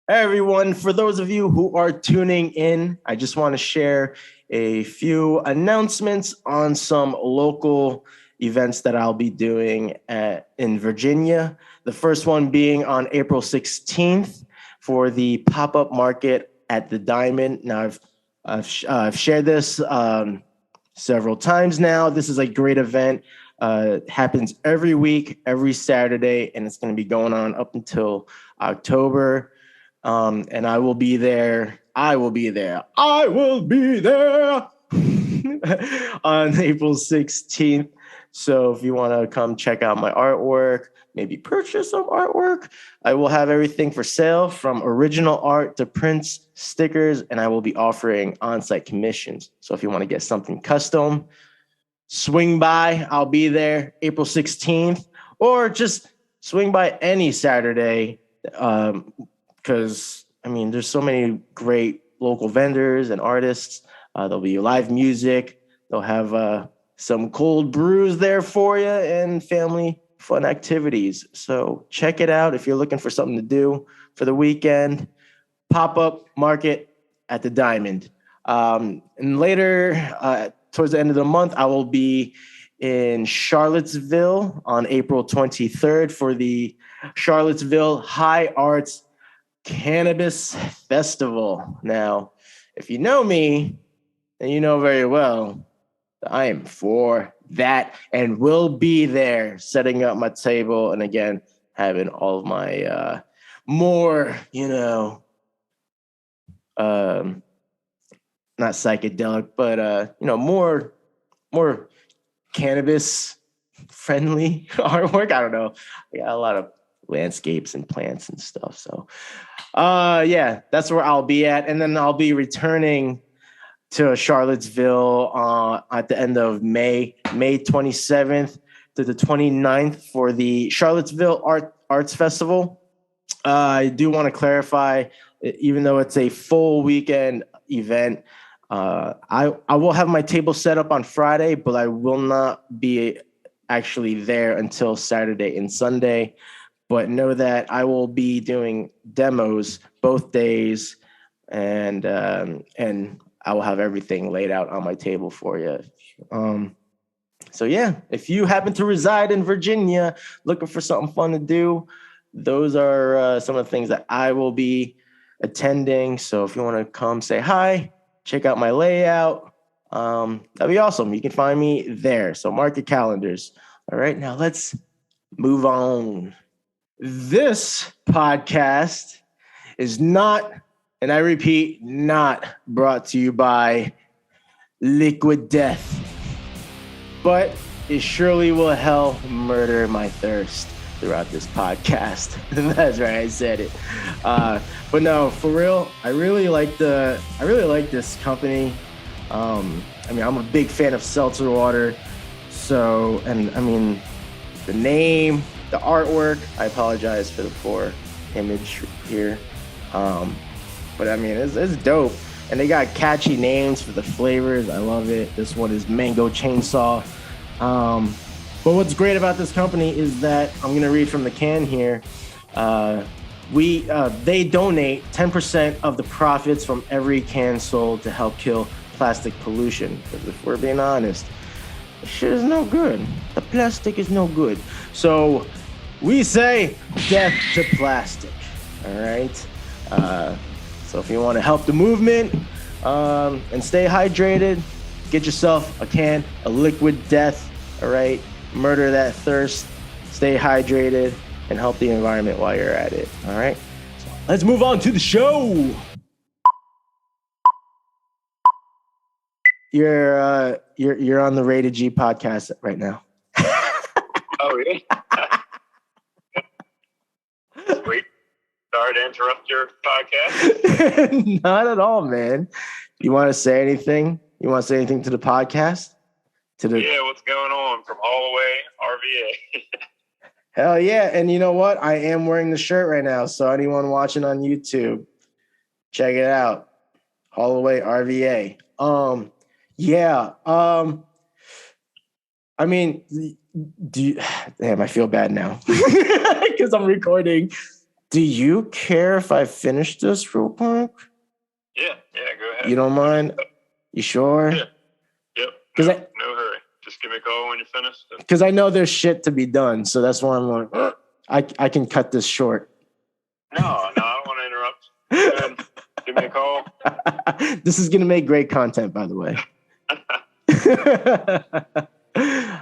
Hey everyone, for those of you who are tuning in, I just want to share a few announcements on some local events that I'll be doing in Virginia. The first one being on April 16th for the pop-up market at the Diamond. Now, I've shared this several times now. This is a great event. Happens every week, every Saturday, and it's going to be going on up until October. And I will be there. I will be there on April 16th. So if you want to come check out my artwork, maybe purchase some artwork, I will have everything for sale from original art to prints, stickers, and I will be offering on-site commissions. So if you want to get something custom, swing by. I'll be there April 16th, or just swing by any Saturday. Because there's so many great local vendors and artists. There'll be live music. They'll have some cold brews there for you and family fun activities. So check it out if you're looking for something to do for the weekend. Pop-up market at the Diamond. And later, towards the end of the month, I will be in Charlottesville on April 23rd for the Charlottesville High Arts Cannabis Festival. Now, if you know me, then you know very well that I am for that and will be there setting up my table and again having all of my more, not psychedelic, but more cannabis friendly artwork. I don't know. I got a lot of landscapes and plants and stuff. So that's where I'll be at. And then I'll be returning to Charlottesville at the end of May 27th to the 29th for the Charlottesville Arts Festival. I do want to clarify, even though it's a full weekend event, I will have my table set up on Friday, but I will not be actually there until Saturday and Sunday. But know that I will be doing demos both days, and I will have everything laid out on my table for you. So yeah, if you happen to reside in Virginia, looking for something fun to do, those are some of the things that I will be attending. So if you want to come say hi, check out my layout, that'd be awesome. You can find me there. So mark your calendars. All right, now let's move on. This podcast is not, and I repeat, not brought to you by Liquid Death, but it surely will hell murder my thirst throughout this podcast. That's right, I said it. But no, for real, I really like this company. I'm a big fan of seltzer water. So, the name, the artwork, I apologize for the poor image here. But it's dope. And they got catchy names for the flavors. I love it. This one is Mango Chainsaw. But what's great about this company is that I'm going to read from the can here. They donate 10% of the profits from every can sold to help kill plastic pollution. Because if we're being honest, the shit is no good. The plastic is no good. So we say death to plastic. All right. So if you want to help the movement and stay hydrated, get yourself a can of Liquid Death. All right. Murder that thirst, stay hydrated, and help the environment while you're at it. All right. So let's move on to the show. You're on the Rated G podcast right now. Oh, really? Sweet. Sorry to interrupt your podcast. Not at all, man. You want to say anything? You want to say anything to the podcast? Yeah, what's going on from all the way RVA? Hell yeah. And you know what? I am wearing the shirt right now. So anyone watching on YouTube, check it out. All the way RVA. Damn, I feel bad now because I'm recording Do you care if I finish this real quick? Yeah, go ahead. You don't mind? You sure? Yeah. Yep. No hurry. Just give me a call when you're finished. Because I know there's shit to be done, so that's why I'm like, I can cut this short. No, I don't want to interrupt. Go ahead. Give me a call. This is gonna make great content, by the way.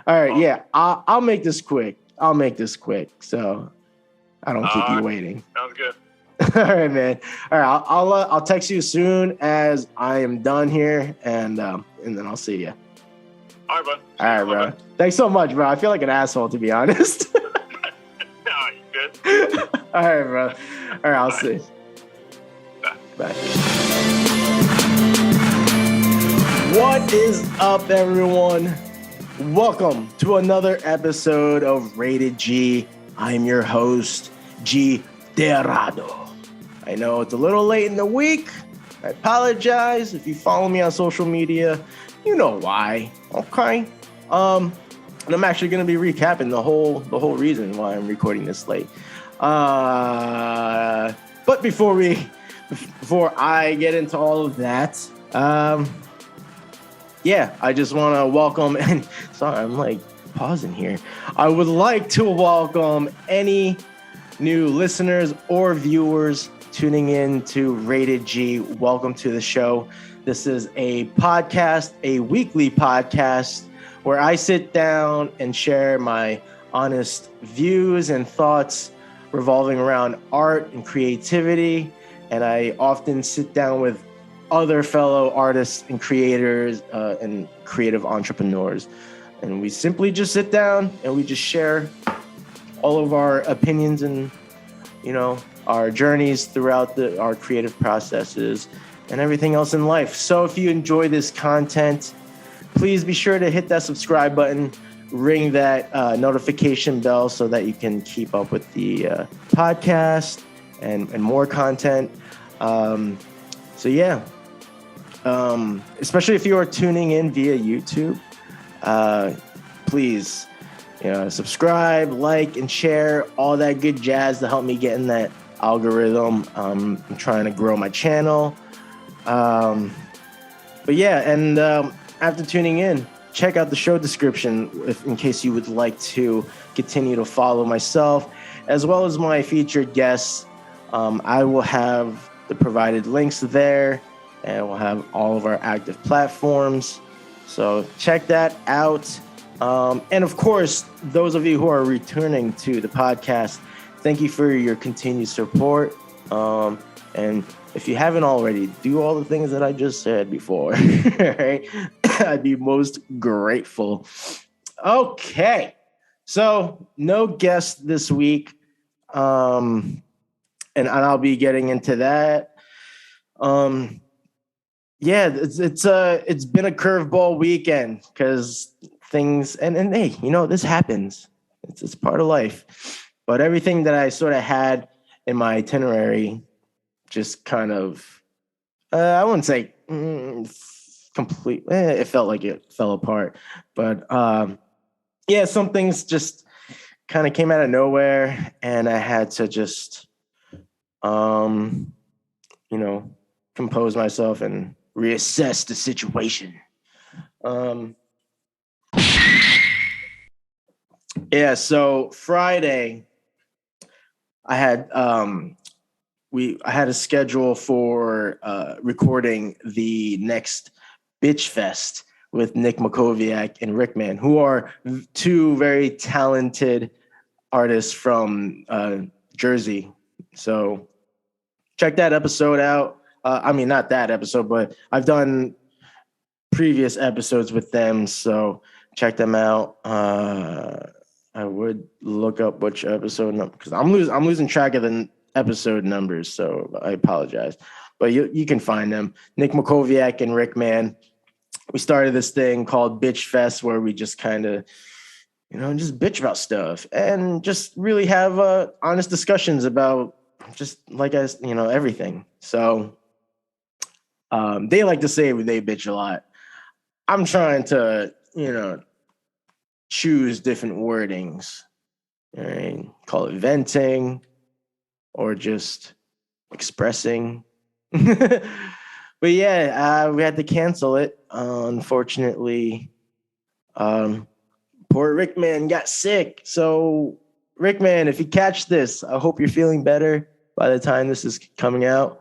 All right, yeah, I'll make this quick. So I don't keep you waiting. Sounds good. All right, man. All right, I'll text you as soon as I am done here, and then I'll see you. All right, bud. All right, bro. Thanks so much, bro. I feel like an asshole, to be honest. No, you good? All right, bro. All right, I'll see. Bye. What is up, everyone? Welcome to another episode of Rated G. I'm your host, G. Terado. I know it's a little late in the week. I apologize. If you follow me on social media, you know why. Okay. And I'm actually going to be recapping the whole reason why I'm recording this late. But before I get into all of that, I just want to welcome, and sorry, I'm like pausing here. I would like to welcome any new listeners or viewers tuning in to Rated G. Welcome to the show. This is a podcast, a weekly podcast, where I sit down and share my honest views and thoughts revolving around art and creativity. And I often sit down with other fellow artists and creators and creative entrepreneurs. And we simply just sit down and we just share all of our opinions and, our journeys throughout our creative processes and everything else in life. So if you enjoy this content, please be sure to hit that subscribe button, ring that notification bell so that you can keep up with the podcast and more content. Especially if you are tuning in via YouTube, please, subscribe, like, and share, all that good jazz to help me get in that algorithm. I'm trying to grow my channel. After tuning in, check out the show description in case you would like to continue to follow myself, as well as my featured guests. I will have the provided links there, and we'll have all of our active platforms. So check that out. And of course, those of you who are returning to the podcast, thank you for your continued support. And if you haven't already, do all the things that I just said before. Right? I'd be most grateful. Okay. So no guest this week. And I'll be getting into that. It's been a curveball weekend because things and hey, this happens. It's part of life. But everything that I sort of had in my itinerary just kind of, I wouldn't say complete. It felt like it fell apart. But some things just kind of came out of nowhere, and I had to just, compose myself and reassess the situation. So Friday, I had I had a schedule for recording the next Bitch Fest with Nick Makoviak and Rickman, who are two very talented artists from Jersey. So check that episode out. Not that episode, but I've done previous episodes with them, so check them out. I would look up which episode number because I'm losing track of the episode numbers, so I apologize. But you can find them. Nick Makoviak and Rick Man. We started this thing called Bitch Fest where we just kind of, just bitch about stuff and just really have honest discussions about just like everything. So they like to say they bitch a lot. I'm trying to, choose different wordings. Right? Call it venting, or just expressing. But yeah, we had to cancel it. Unfortunately, poor Rickman got sick. So, Rickman, if you catch this, I hope you're feeling better by the time this is coming out.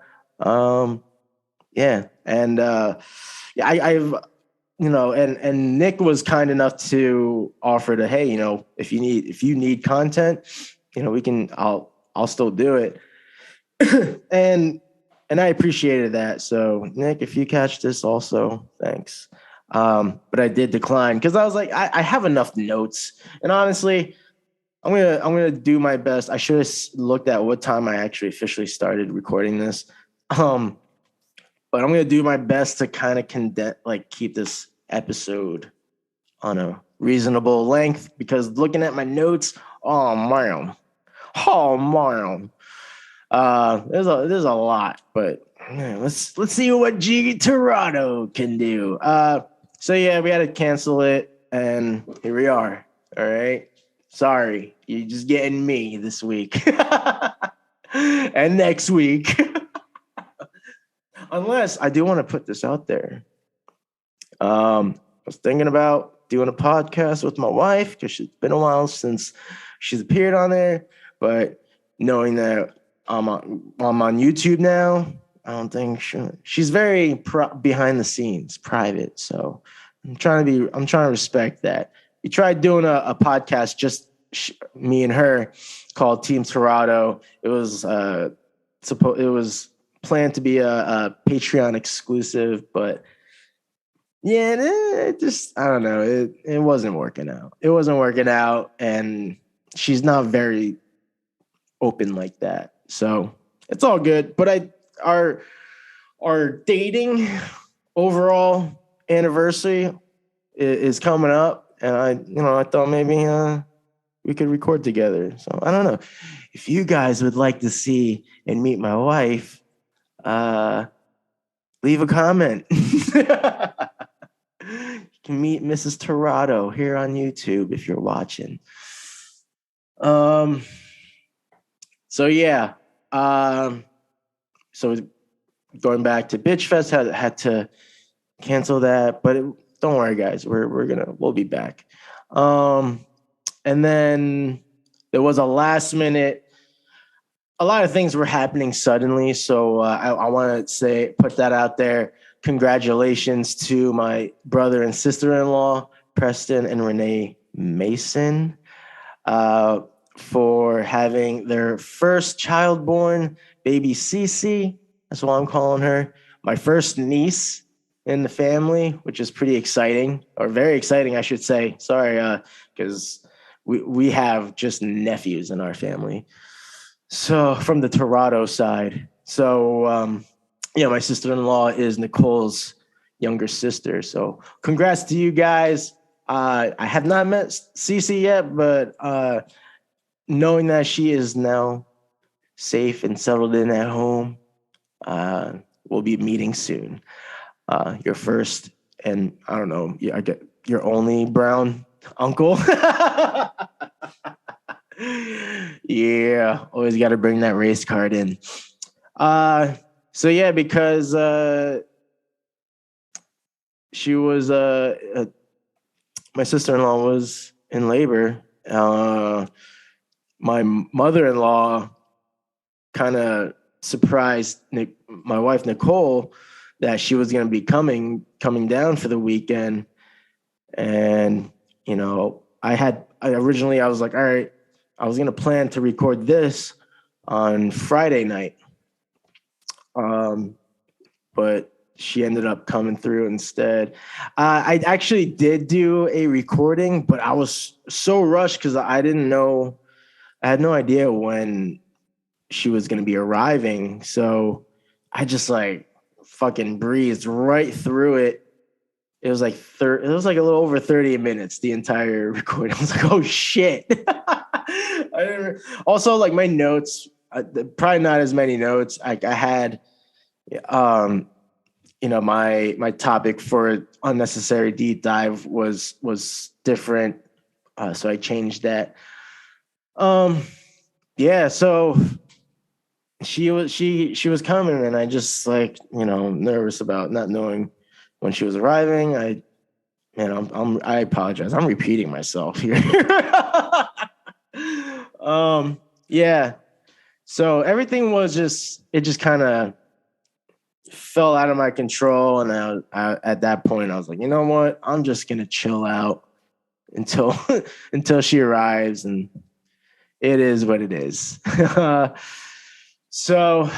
Yeah, and yeah, I've and Nick was kind enough to offer to, hey, if you need content, I'll still do it. and I appreciated that. So Nick, if you catch this also, thanks. But I did decline because I was like, I have enough notes. And honestly, I'm gonna do my best. I should have looked at what time I actually officially started recording this. But I'm gonna do my best to kind of keep this episode on a reasonable length, because looking at my notes, oh man, there's a lot, but man, let's see what G Terado can do. So yeah, we had to cancel it, and here we are. All right, sorry, you're just getting me this week and next week. Unless I do want to put this out there. I was thinking about doing a podcast with my wife because it's been a while since she's appeared on there. But knowing that I'm on YouTube now, I don't think she's very behind the scenes, private. So I'm trying to respect that. We tried doing a podcast, just me and her, called Team Terado. It was planned to be a Patreon exclusive, but yeah, it just, I don't know. It wasn't working out. It wasn't working out, and she's not very open like that. So it's all good. But our dating overall anniversary is coming up, and I thought maybe we could record together. So I don't know if you guys would like to see and meet my wife. Leave a comment. You can meet Mrs. Terado here on YouTube if you're watching. So yeah. So going back to Bitch Fest, had to cancel that, but don't worry, guys. We'll be back. And then there was a last minute. A lot of things were happening suddenly, so I want to put that out there. Congratulations to my brother and sister-in-law, Preston and Renee Mason, for having their first child born, baby Cece. That's what I'm calling her. My first niece in the family, which is pretty exciting, or very exciting, I should say. Sorry, because we have just nephews in our family. So from the Terado side. So, my sister-in-law is Nicole's younger sister. So congrats to you guys. I have not met Cece yet, but knowing that she is now safe and settled in at home, we'll be meeting soon. Your first, and I don't know, I get your only brown uncle. Yeah, always got to bring that race card in. So yeah, because she was my sister-in-law was in labor. My mother-in-law kind of surprised my wife Nicole that she was going to be coming down for the weekend, and originally I was like, all right, I was going to plan to record this on Friday night. But she ended up coming through instead. I actually did do a recording, but I was so rushed because I didn't know. I had no idea when she was going to be arriving. So I just fucking breezed right through it. It was like it was like a little over 30 minutes, the entire recording. I was like, oh shit. Also, my notes, probably not as many notes. I had, my topic for unnecessary deep dive was different. So I changed that. Yeah. So she was coming, and I just like, nervous about not knowing when she was arriving. I apologize. I'm repeating myself here. Yeah. So everything was just kind of fell out of my control, and at that point I was like, you know what? I'm just gonna chill out until until she arrives, and it is what it is. So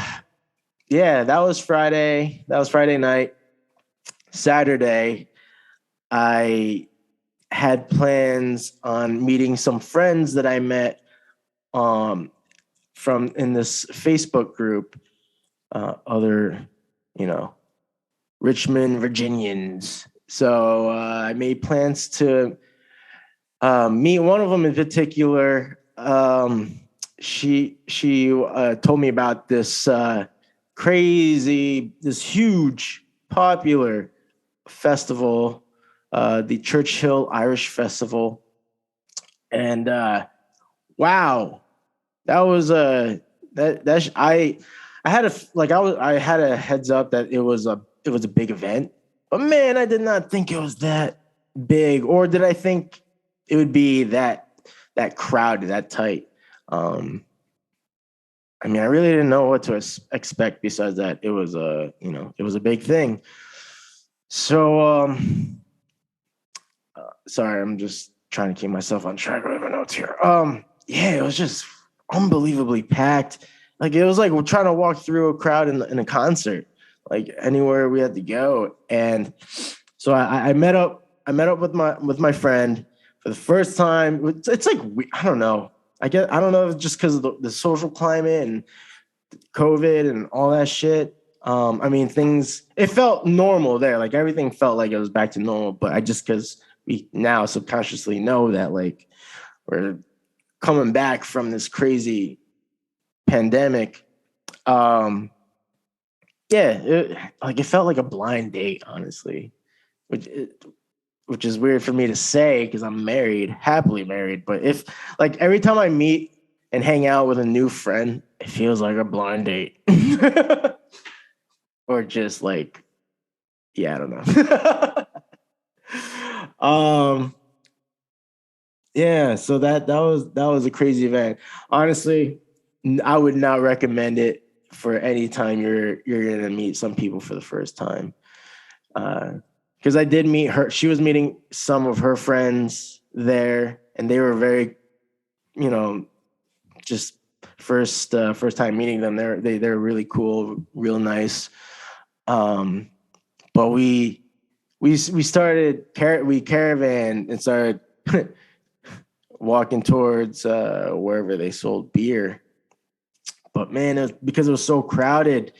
yeah, that was Friday. That was Friday night. Saturday, I had plans on meeting some friends that I met um, from in this Facebook group, other, you know, Richmond Virginians. So I made plans to meet one of them in particular. She told me about this this huge, popular festival, the Churchill Irish Festival, and wow, that was a I had I had a heads up that it was a big event, but man, I did not think it was that big, or did I think it would be that crowded, that tight. Um, I mean, I really didn't know what to expect besides that it was a big thing. So, sorry, I'm just trying to keep myself on track with my notes here. Yeah, it was just unbelievably packed. Like it was like we're trying to walk through a crowd in a concert, like anywhere we had to go. And so I met up. I met up with my friend for the first time. It's like I don't know. I don't know, just because of the social climate and COVID and all that shit. I mean, it felt normal there. Like everything felt like it was back to normal, but I just, because we now subconsciously know that like we're coming back from this crazy pandemic. Um, yeah, it felt like a blind date, honestly, which which is weird for me to say because I'm married, happily married. But if like every time I meet and hang out with a new friend, it feels like a blind date. Or just like, yeah, I don't know. Yeah, so that was a crazy event. Honestly, I would not recommend it for any time you're gonna meet some people for the first time. Because I did meet her. She was meeting some of her friends there, and they were very, you know, just first time meeting them. They're really cool, real nice. Um, but we started we caravan and started walking towards wherever they sold beer. But man, because it was so crowded,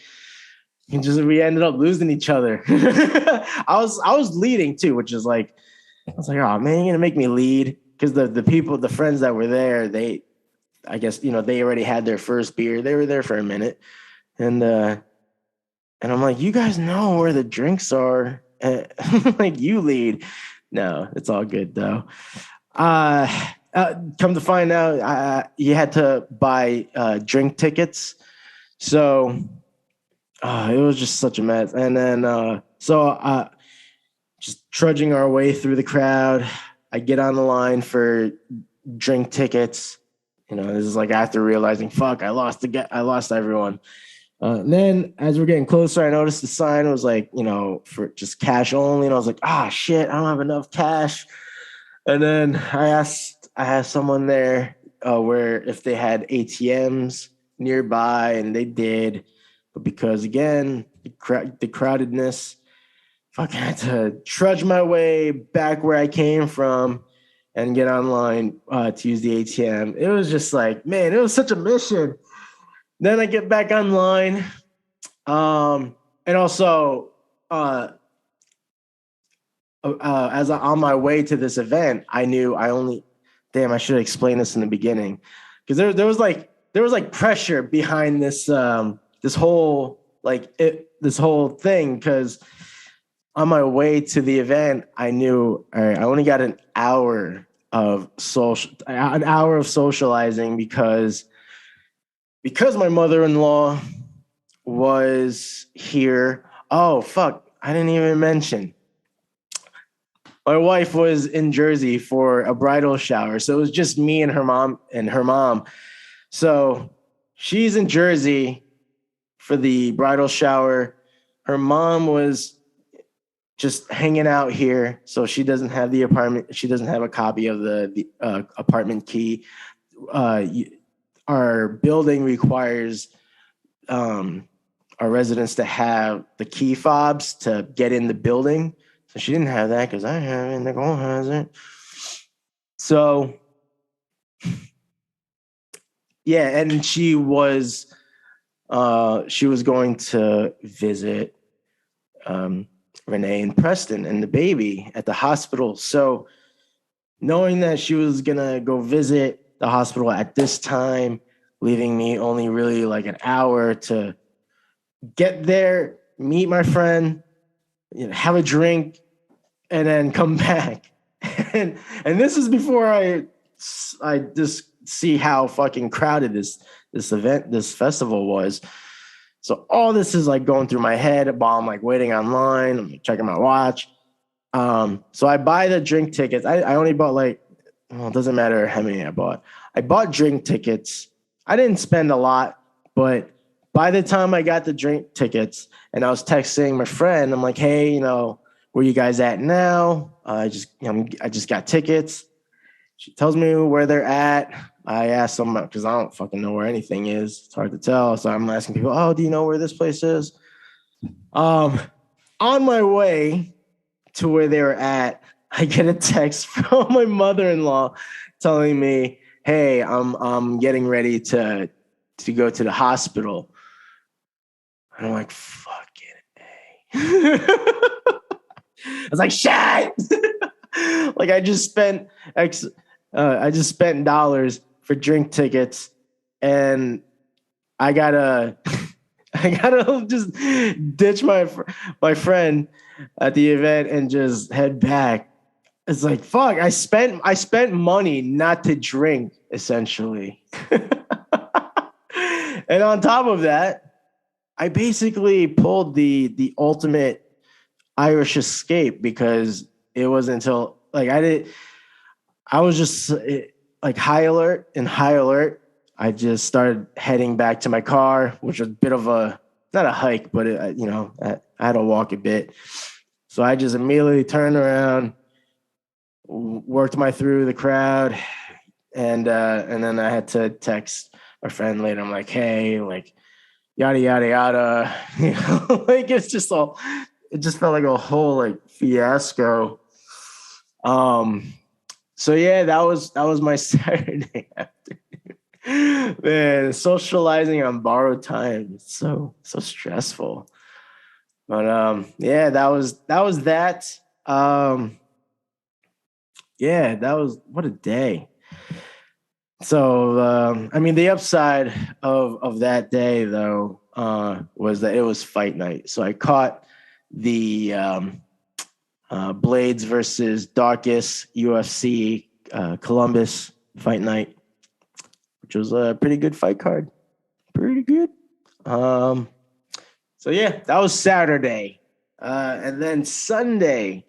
we ended up losing each other. I was leading too, which is like, I was like, oh man, you're gonna make me lead, because the friends that were there, I guess they already had their first beer. They were there for a minute, and I'm like, you guys know where the drinks are. Like, you lead. No, it's all good though. Come to find out, you had to buy drink tickets, so it was just such a mess. And then just trudging our way through the crowd, I get on the line for drink tickets. This is like after realizing, fuck, I lost everyone. And then as we're getting closer, I noticed the sign was like, for just cash only. And I was like, shit, I don't have enough cash. And then I asked someone there where if they had ATMs nearby, and they did. But because, again, the crowdedness, fucking had to trudge my way back where I came from and get online to use the ATM. It was just like, man, it was such a mission. Then I get back online. And also, on my way to this event, I knew I should explain this in the beginning, because there was like pressure behind this whole thing, because on my way to the event, I knew, all right, I only got an hour of socializing, because because my mother-in-law was here. Oh, fuck. I didn't even mention. My wife was in Jersey for a bridal shower. So it was just me and her mom. So she's in Jersey for the bridal shower. Her mom was just hanging out here. So she doesn't have the apartment. She doesn't have a copy of the apartment key. Our building requires our residents to have the key fobs to get in the building. So she didn't have that because I have it. Nicole has it. So, yeah, and she was going to visit Renee and Preston and the baby at the hospital. So, knowing that she was gonna go visit the hospital at this time, leaving me only really like an hour to get there, meet my friend, have a drink, and then come back. And this is before I just see how fucking crowded this festival was. So all this is like going through my head while I'm like waiting online. I'm checking my watch. So I buy the drink tickets. I only bought it doesn't matter how many I bought. I bought drink tickets. I didn't spend a lot, but by the time I got the drink tickets and I was texting my friend, I'm like, hey, where you guys at now? I just got tickets. She tells me where they're at. I asked them because I don't fucking know where anything is. It's hard to tell. So I'm asking people, oh, do you know where this place is? On my way to where they were at, I get a text from my mother-in-law telling me, hey, I'm getting ready to go to the hospital. And I'm like, fucking A. I was like, shit. Like I just spent dollars for drink tickets, and I gotta just ditch my friend at the event and just head back. It's like, fuck, I spent money not to drink, essentially. And on top of that, I basically pulled the ultimate Irish escape because it wasn't until I was just like high alert. I just started heading back to my car, which was a bit of not a hike, but I had to walk a bit. So I just immediately turned around, worked my through the crowd, and then I had to text my friend later. I'm like, hey, like yada yada yada. Like it just felt like a whole like fiasco. So yeah, that was my Saturday afternoon. Man, socializing on borrowed time. It's so stressful. But yeah, that was that. Yeah, that was what a day. So I mean, the upside of that day though was that it was fight night. So I caught the Blades versus Darkus UFC Columbus fight night, which was a pretty good fight card. Pretty good. So yeah, that was Saturday. And then Sunday,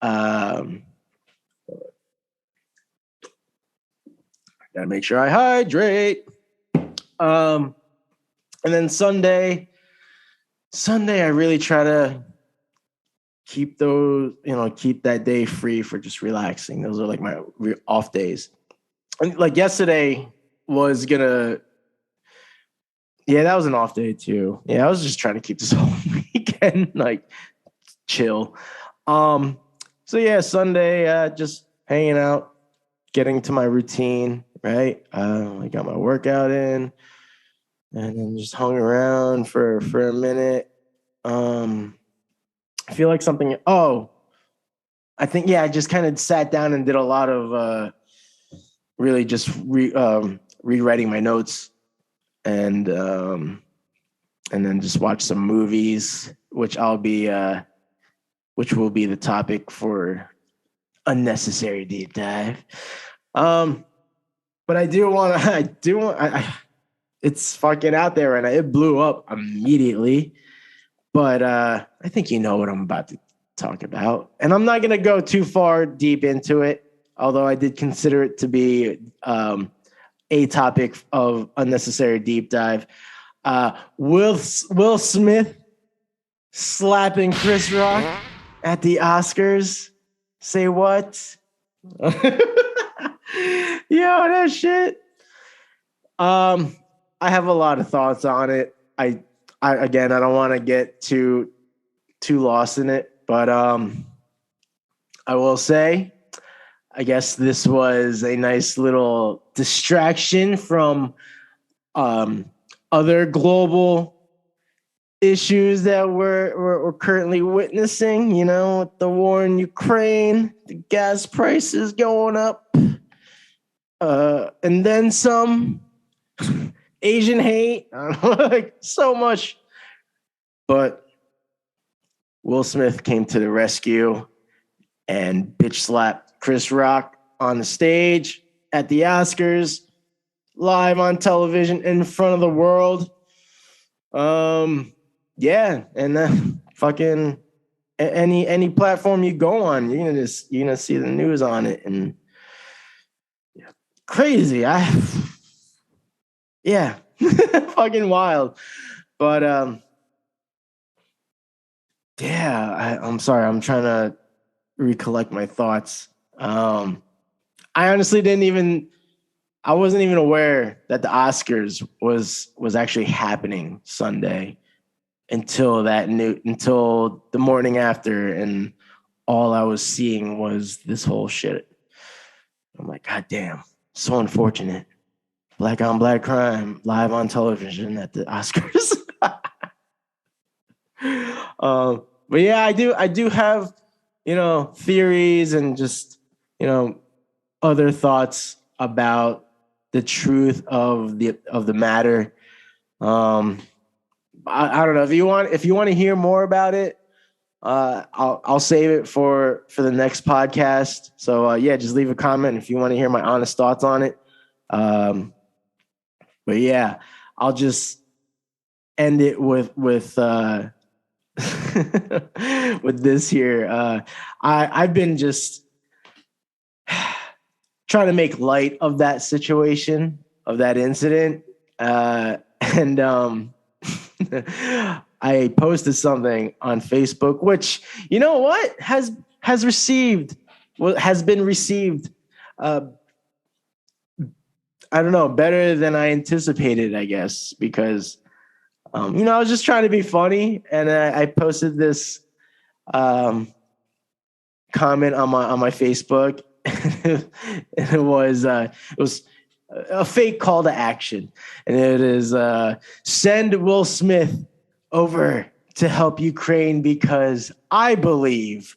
gotta make sure I hydrate. And then Sunday, I really try to keep that day free for just relaxing. Those are like my off days. And like yesterday was that was an off day too. Yeah, I was just trying to keep this whole weekend like chill. So yeah, Sunday, just hanging out, getting to my routine, right? I got my workout in and then just hung around for a minute. I feel like something. Oh, I think I just kind of sat down and did a lot of really just rewriting my notes and then just watch some movies, which will be the topic for unnecessary deep dive. But I it's fucking out there right now. It blew up immediately. But I think you know what I'm about to talk about. And I'm not going to go too far deep into it, although I did consider it to be a topic of unnecessary deep dive. Will Smith slapping Chris Rock at the Oscars? Say what? Yo, that shit. I have a lot of thoughts on it. I again, I don't want to get too lost in it, but I will say, I guess this was a nice little distraction from other global issues that we're currently witnessing. You know, with the war in Ukraine, the gas prices going up, and then some. Asian hate, like so much. But Will Smith came to the rescue and bitch slapped Chris Rock on the stage at the Oscars, live on television in front of the world. Yeah, and fucking any platform you go on, you're gonna see the news on it, and yeah, crazy. Yeah, fucking wild. But yeah, I'm sorry. I'm trying to recollect my thoughts. I honestly I wasn't even aware that the Oscars was actually happening Sunday until until the morning after, and all I was seeing was this whole shit. I'm like, God damn, so unfortunate. Black on black crime live on television at the Oscars. But yeah, I do have, theories and just, other thoughts about the truth of the matter. I don't know if you want to hear more about it. I'll save it for the next podcast. So yeah, just leave a comment if you want to hear my honest thoughts on it. But yeah, I'll just end it with with this here. I've been just trying to make light of that situation, of that incident, and I posted something on Facebook, which you know what has been received. I don't know, better than I anticipated, I guess, because, I was just trying to be funny, and I posted this comment on my Facebook, and it was a fake call to action, and it is send Will Smith over to help Ukraine because I believe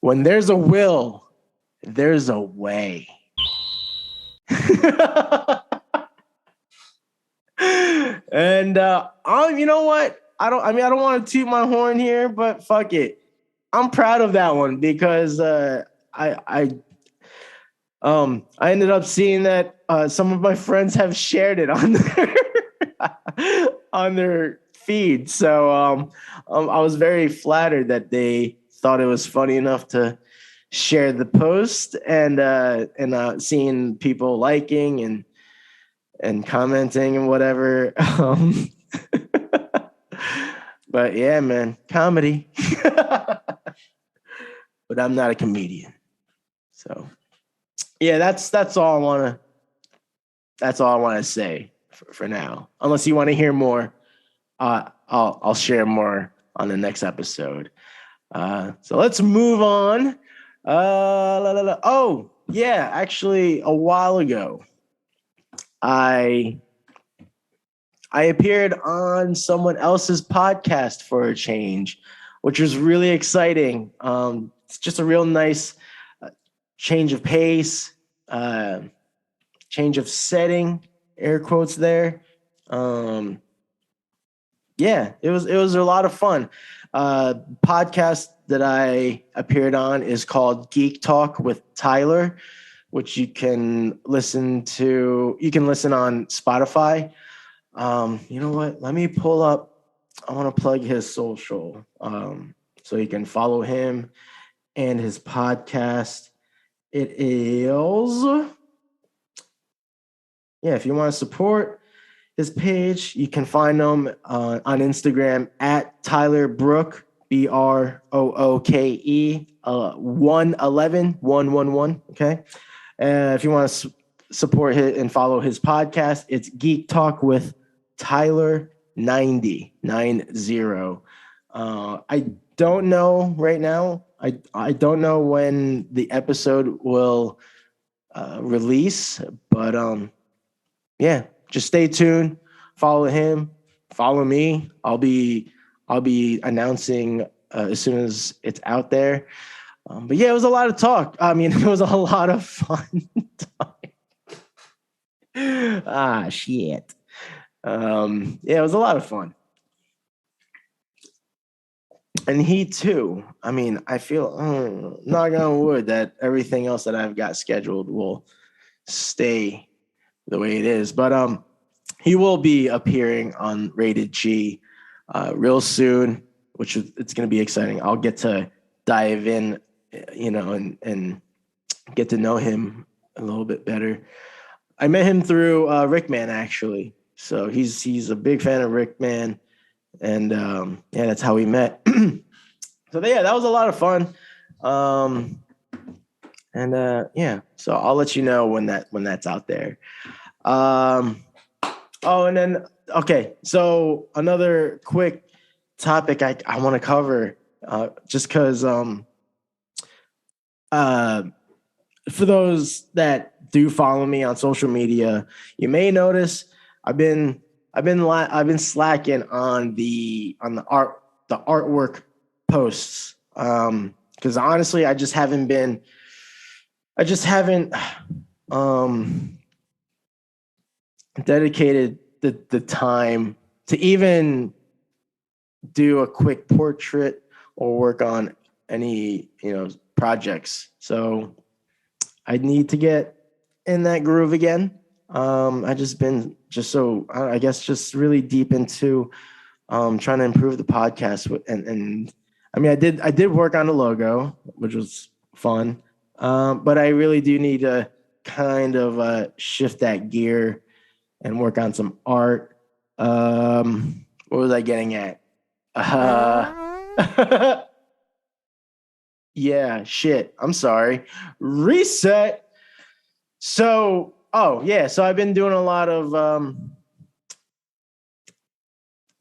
when there's a will, there's a way. And you know what? I don't want to toot my horn here, but fuck it. I'm proud of that one because I ended up seeing that some of my friends have shared it on their on their feed. So I was very flattered that they thought it was funny enough to share the post, and seeing people liking and commenting and whatever. But yeah, man, comedy. But I'm not a comedian. So yeah, that's all I want to say for now. Unless you want to hear more, I'll share more on the next episode. So let's move on. Oh yeah, actually, a while ago, I appeared on someone else's podcast for a change, which was really exciting. It's just a real nice change of pace, change of setting, air quotes there. Yeah, it was a lot of fun. Podcast that I appeared on is called Geek Talk with Tyler, which you can listen on Spotify. You know what? Let me pull up. I want to plug his social, so you can follow him and his podcast. It is, yeah. If you want to support his page, you can find him on Instagram at Tyler Brook, BROOKE, 111. Okay. If you want to support him and follow his podcast, it's Geek Talk with Tyler 90. I don't know right now. I don't know when the episode will release, but yeah, just stay tuned. Follow him. Follow me. I'll be announcing as soon as it's out there. But yeah, it was a lot of talk. I mean, it was a lot of fun. Shit. Yeah, it was a lot of fun. And he too. I mean, I feel, knock on wood, that everything else that I've got scheduled will stay the way it is. But he will be appearing on Rated G real soon, which it's going to be exciting. I'll get to dive in, and get to know him a little bit better. I met him through Rickman, actually. So he's a big fan of Rickman, and yeah, that's how we met. So yeah, that was a lot of fun. Yeah, so I'll let you know when that's out there. And then okay, so another quick topic I want to cover, just because for those that do follow me on social media, you may notice I've been slacking on the artwork posts, because honestly I just haven't dedicated the time to even do a quick portrait or work on any projects. So I need to get in that groove again. I just been I guess just really deep into trying to improve the podcast, and I mean I did work on the logo, which was fun, but I really do need to kind of shift that gear and work on some art. What was I getting at? Yeah, shit. I'm sorry. Reset. So, so I've been doing a lot of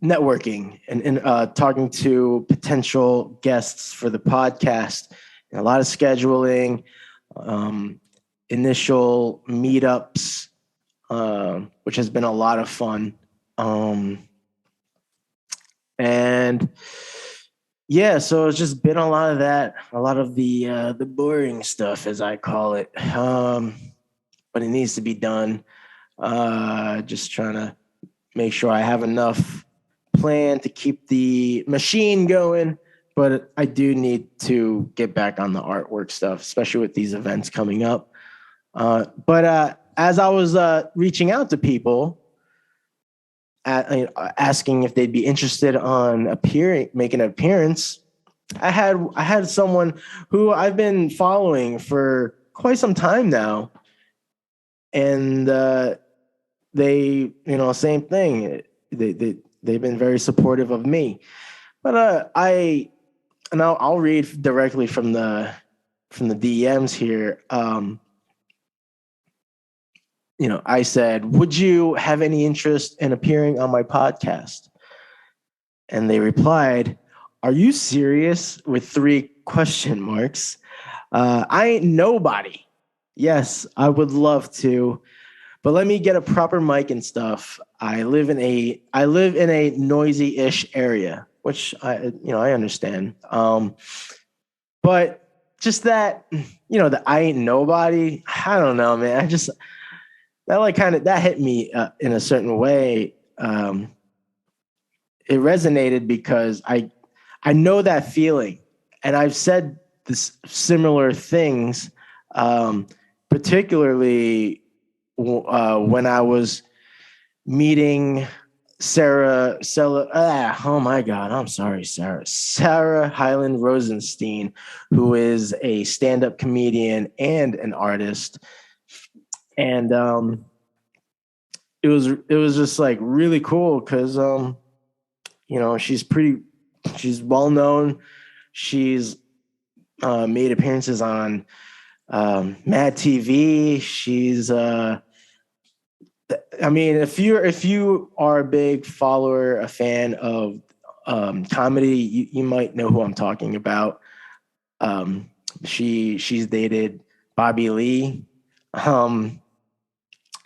networking and talking to potential guests for the podcast, and a lot of scheduling, initial meetups, which has been a lot of fun. And yeah, so it's just been a lot of that, a lot of the boring stuff, as I call it. But it needs to be done. Just trying to make sure I have enough plan to keep the machine going. But I do need to get back on the artwork stuff, especially with these events coming up. But as I was reaching out to people, asking if they'd be interested on making an appearance, I had someone who I've been following for quite some time now, and they, same thing. They've been very supportive of me, but I'll read directly from the DMs here. I said, "Would you have any interest in appearing on my podcast?" And they replied, "Are you serious?" with 3 question marks. I ain't nobody. Yes, I would love to, but let me get a proper mic and stuff. I live in a noisy-ish area, which I understand. But just that, the I ain't nobody. I don't know, man. I just that hit me in a certain way. It resonated because I know that feeling, and I've said this similar things, particularly when I was meeting Oh my God, I'm sorry, Sarah Hyland Rosenstein, who is a stand-up comedian and an artist. And it was just like really cool because she's well known. She's made appearances on Mad TV. I mean, if you are a big follower, a fan of comedy, you might know who I'm talking about. She's dated Bobby Lee, um,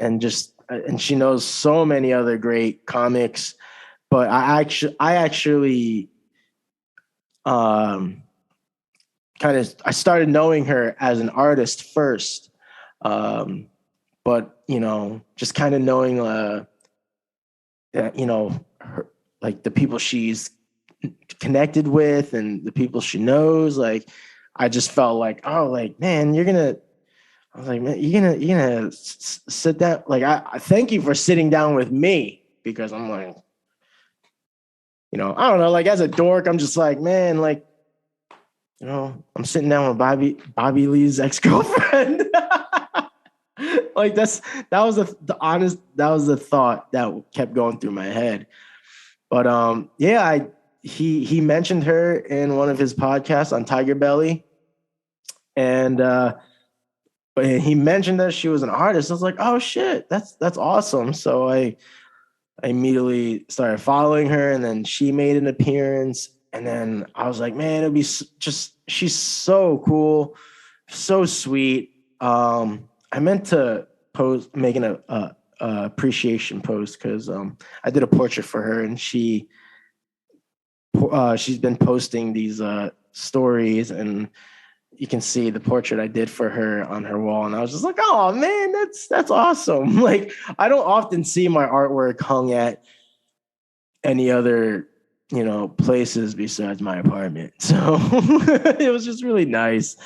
and she knows so many other great comics. But I actually um, I started knowing her as an artist first. But just kind of knowing her, like the people she's connected with and the people she knows, like I just felt like, oh, like, man, I was like, man, you're gonna sit down. Like, I thank you for sitting down with me, because I'm like, I don't know, like as a dork, I'm just like, man, like, I'm sitting down with Bobby Lee's ex-girlfriend. Like that was that was the thought that kept going through my head. But yeah, he mentioned her in one of his podcasts on Tiger Belly, and but he mentioned that she was an artist. I was like, oh shit, that's awesome. So I immediately started following her, and then she made an appearance, and then I was like, man, it'd be just, she's so cool, so sweet. I meant to post making a appreciation post, because I did a portrait for her, and she's been posting these stories, and you can see the portrait I did for her on her wall, and I was just like, oh man, that's awesome. Like, I don't often see my artwork hung at any other places besides my apartment, so it was just really nice.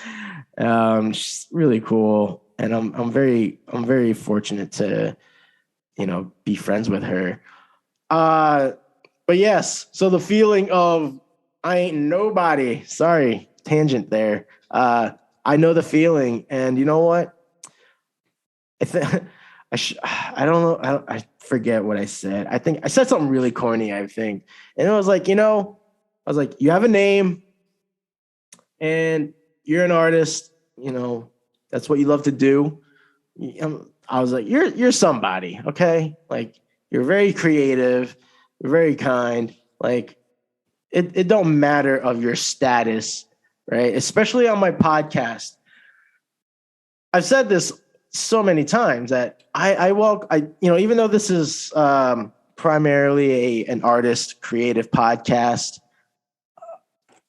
She's really cool, and I'm very fortunate to be friends with her. But yes, so the feeling of I ain't nobody. Sorry, tangent there. I know the feeling, and you know what? I think I don't know. I forget what I said. I think I said something really corny, I think, and it was like, I was like, you have a name, and you're an artist. That's what you love to do. I was like, you're somebody, okay? Like, you're very creative, you're very kind. Like, it don't matter of your status, right? Especially on my podcast. I've said this so many times that even though this is primarily an artist creative podcast,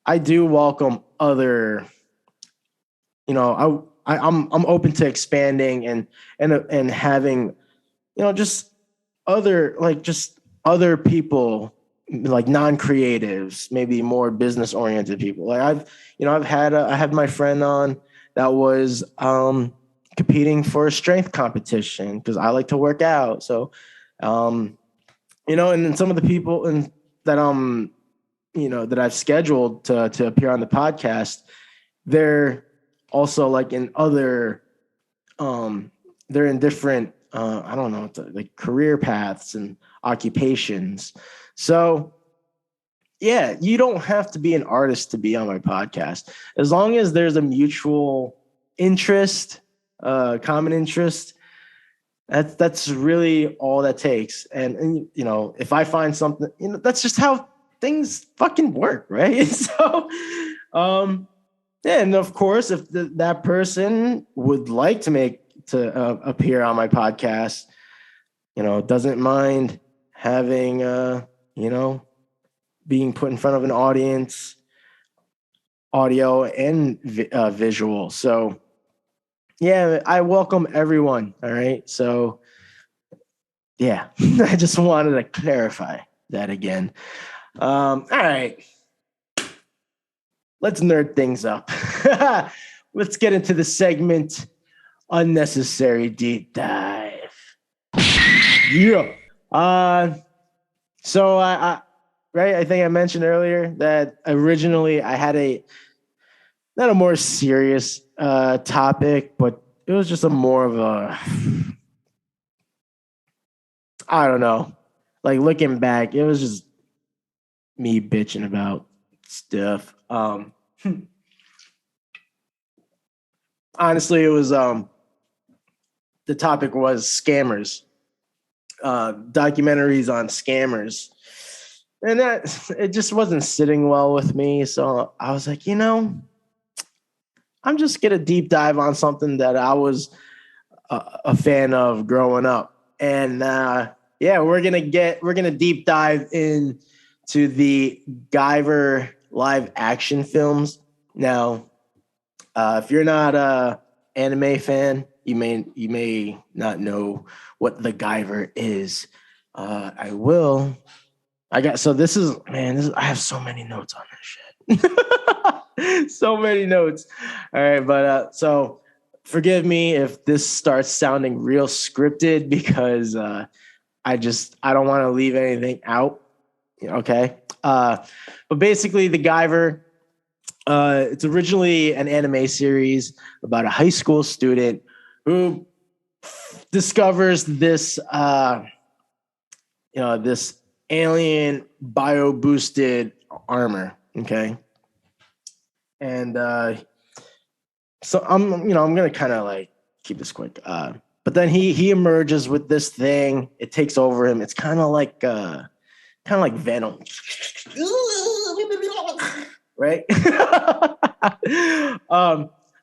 I do welcome other, I'm open to expanding and having, just other people, like non-creatives, maybe more business oriented people. Like I had my friend on that was competing for a strength competition, because I like to work out. So, and then some of the people that that I've scheduled to appear on the podcast, they're also like in other, they're in different, I don't know, like career paths and occupations. So yeah, you don't have to be an artist to be on my podcast, as long as there's a mutual interest, common interest. That's really all that takes. And if I find something, that's just how things fucking work, right? So, yeah, and of course, if that person would like to appear on my podcast, doesn't mind having, being put in front of an audience, audio and visual. So, yeah, I welcome everyone. All right. So, yeah, I just wanted to clarify that again. All right. Let's nerd things up. Let's get into the segment, Unnecessary Deep Dive. Yeah. So right, I think I mentioned earlier that originally I had not a more serious topic, but it was just a more of a, I don't know. Like looking back, it was just me bitching about stuff. Honestly, it was the topic was scammers, documentaries on scammers, and that it just wasn't sitting well with me. So I was like, I'm just gonna deep dive on something that I was a fan of growing up, and yeah, we're gonna deep dive into the Guyver live action films. Now, if you're not a anime fan, you may not know what the Guyver is. I will. I got so this is man. I have so many notes on this shit. So many notes. All right, but so forgive me if this starts sounding real scripted because I don't want to leave anything out. Okay. But basically, the Guyver. It's originally an anime series about a high school student who discovers this alien bio boosted armor. Okay, and so I'm gonna kind of like keep this quick. But then he emerges with this thing. It takes over him. It's kind of like Venom, right?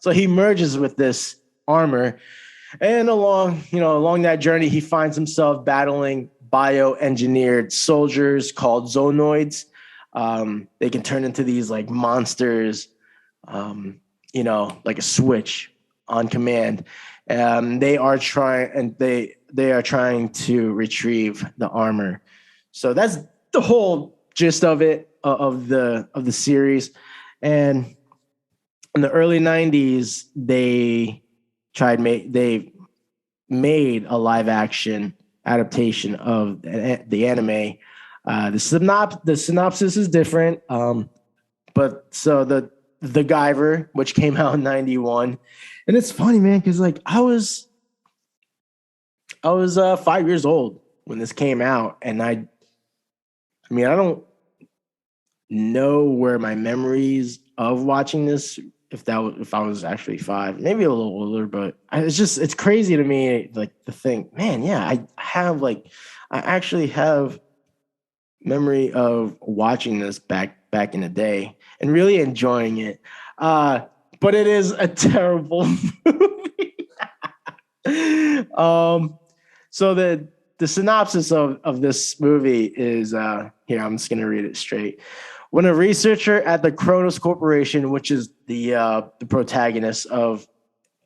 So he merges with this armor, and along that journey, he finds himself battling bioengineered soldiers called Zonoids. They can turn into these like monsters, like a switch on command. They are trying to retrieve the armor. So that's the whole gist of it, of the series. And in the early 90s, they made a live action adaptation of the anime. The synopsis is different, but so the Guyver, which came out in 91, and it's funny, man, because like I was 5 years old when this came out, and I mean I don't know where my memories of watching this, if I was actually five, maybe a little older, but it's crazy to me, like to think, man, yeah, I actually have memory of watching this back in the day and really enjoying it. But it is a terrible movie. So the synopsis of this movie is here. I'm just gonna read it straight. When a researcher at the Kronos Corporation, which is the protagonist of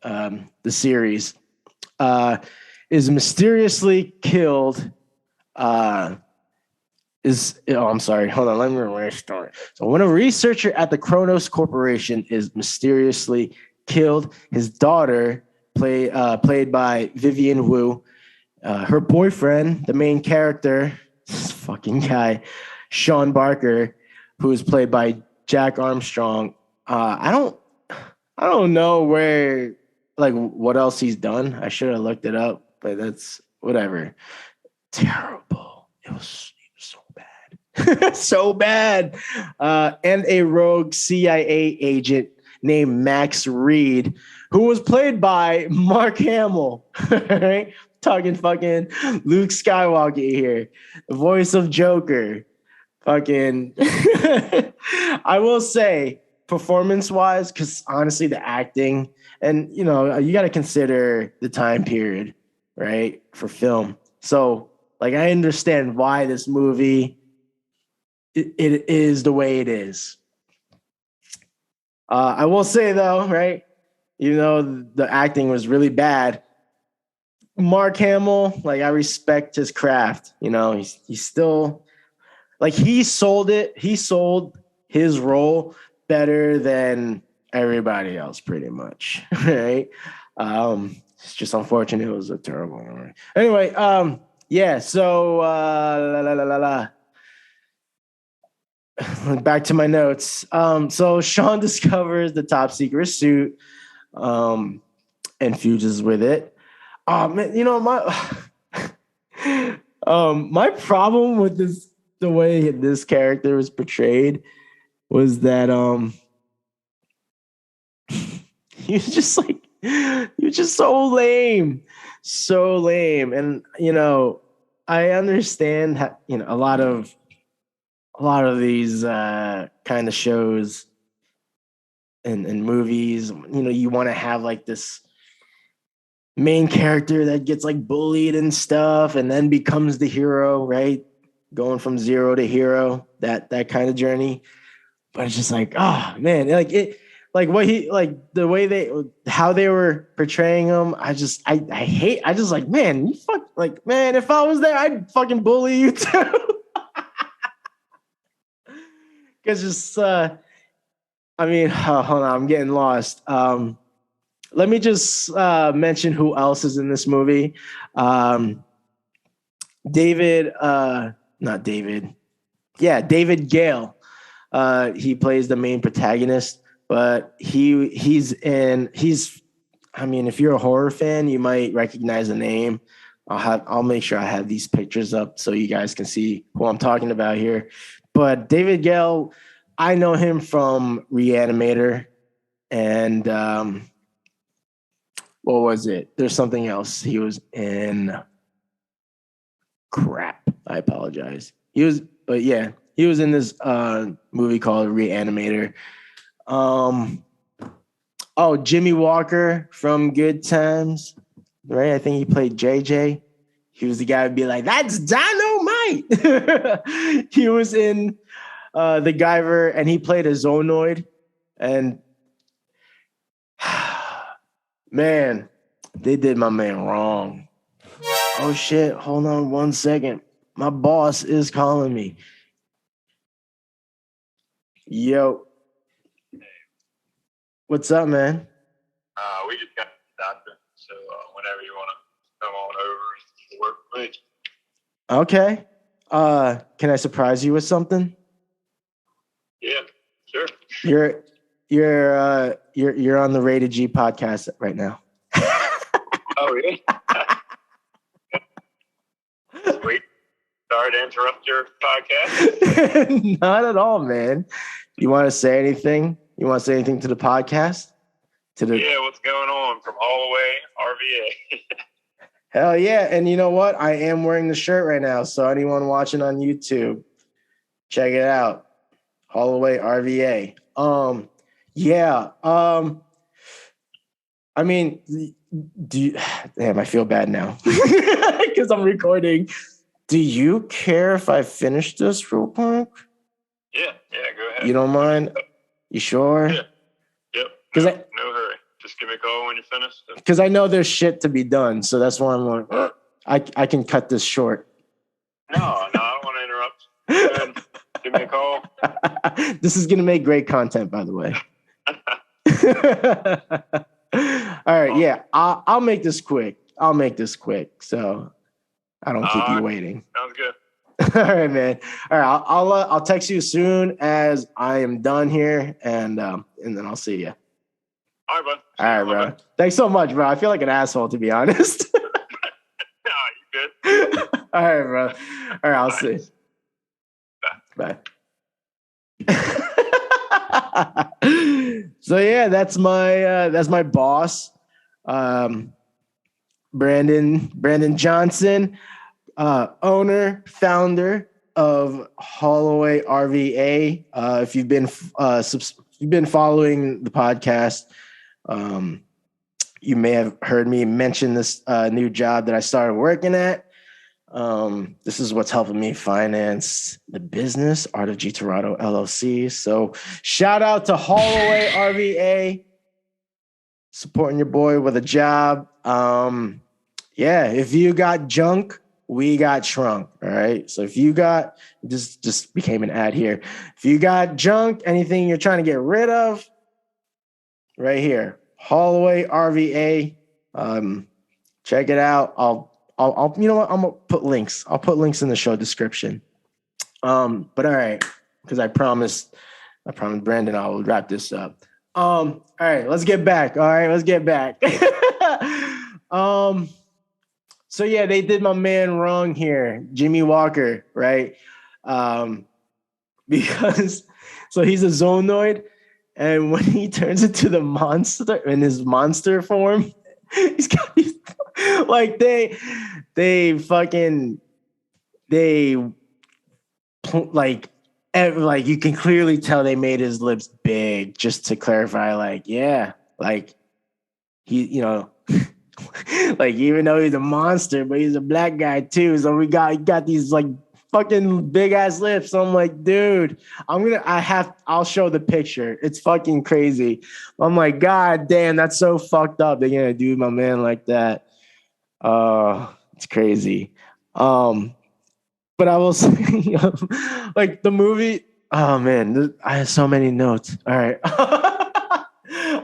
the series, is mysteriously killed. I'm sorry. Hold on. Let me restart. So when a researcher at the Kronos Corporation is mysteriously killed, his daughter, played by Vivian Wu, her boyfriend, the main character, this fucking guy, Sean Barker, who is played by Jack Armstrong. I don't know what else he's done. I should have looked it up, but that's whatever. Terrible. It was so bad. So bad. And a rogue CIA agent named Max Reed, who was played by Mark Hamill. Right? Talking fucking Luke Skywalker here. The voice of Joker. Fucking I will say, performance-wise, because honestly, the acting, and you got to consider the time period, right, for film. So like I understand why this movie it is the way it is. I will say though, right, the acting was really bad. Mark Hamill, like I respect his craft. He's still like he sold it. He sold his role better than everybody else, pretty much. Right? It's just unfortunate. It was a terrible one. Anyway, yeah. So back to my notes. So Sean discovers the top secret suit, and fuses with it. Man, my problem with the way this character was portrayed was that he was just like he was just so lame, and I understand a lot of these kind of shows and movies. You want to have like this main character that gets like bullied and stuff, and then becomes the hero, right? Going from zero to hero, that kind of journey. But it's just like, oh man, like what he like the way how they were portraying him. I hate. I just like, man, you fuck like, man. If I was there, I'd fucking bully you too. Because just, hold on, I'm getting lost. Let me just mention who else is in this movie. David, not David. Yeah, David Gale. He plays the main protagonist, but he's. I mean, if you're a horror fan, you might recognize the name. I'll make sure I have these pictures up so you guys can see who I'm talking about here. But David Gale, I know him from Reanimator, and what was it? There's something else. He was in. Crap. I apologize. He was in this movie called Reanimator. Jimmy Walker from Good Times, right? I think he played JJ. He was the guy who'd be like, "That's dynamite." He was in The Guyver, and he played a Zonoid. And man, they did my man wrong. Oh shit! Hold on 1 second. My boss is calling me. Yo, what's up, man? We just got the doctor, so whenever you want to come on over to work with me. Okay. Can I surprise you with something? Yeah, sure. You're on the Rated G podcast right now. Oh yeah. Sweet. Sorry to interrupt your podcast. Not at all, man. You want to say anything? You want to say anything to the podcast? Yeah, what's going on from all the way RVA? Hell yeah. And you know what? I am wearing the shirt right now. So anyone watching on YouTube, check it out. Holloway RVA. Yeah. I mean, damn, I feel bad now because I'm recording. Do you care if I finish this real quick? Yeah, go ahead. You don't mind? You sure? Yeah. Yep. No hurry. Just give me a call when you're finished. Because I know there's shit to be done, so that's why I'm like, I can cut this short. No, I don't want to interrupt. Go ahead. Give me a call. This is gonna make great content, by the way. All right, yeah, I'll make this quick. So I don't keep you waiting. Sounds good. All right, man. All right, I'll text you as soon as I am done here, and then I'll see you. All right, bud. All right, bro. Thanks so much, bro. I feel like an asshole, to be honest. No, you good. All right, bro. All right, I'll see you. Bye. So yeah, that's my boss, Brandon Johnson, owner, founder of Holloway RVA. If you've been following the podcast, you may have heard me mention this new job that I started working at. This is what's helping me finance the business, Art of G Terado LLC. So shout out to Holloway RVA, supporting your boy with a job. Yeah, if you got junk, we got shrunk. All right. So if you got, this just became an ad here. If you got junk, anything you're trying to get rid of, right here, Holloway RVA. Check it out. I'll you know what? I'm gonna put links. I'll put links in the show description. But all right, because I promised Brandon I will wrap this up. All right, let's get back. So yeah, they did my man wrong here, Jimmy Walker, right? Because so he's a zoonoid, and when he turns into the monster in his monster form, he's got these like they fucking they like you can clearly tell they made his lips big just to clarify, like, yeah, like he, you know, like even though he's a monster, but he's a black guy too. So he got these like fucking big ass lips. So I'm like, dude, I'll show the picture. It's fucking crazy. I'm like, God damn, that's so fucked up. They're gonna do my man like that. It's crazy. But I will say, like the movie. Oh man, I have so many notes. All right, I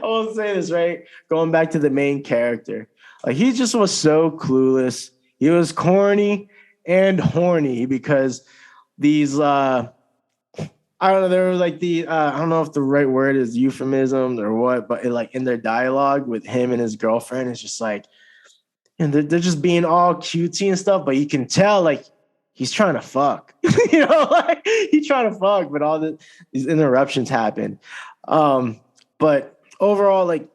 will say this, right. Going back to the main character, like he just was so clueless. He was corny and horny because these. I don't know. There was like I don't know if the right word is euphemism or what, but like in their dialogue with him and his girlfriend, it's just like, and they're just being all cutesy and stuff, but you can tell like he's trying to fuck, like he's trying to fuck, but all these interruptions happen. But overall, like,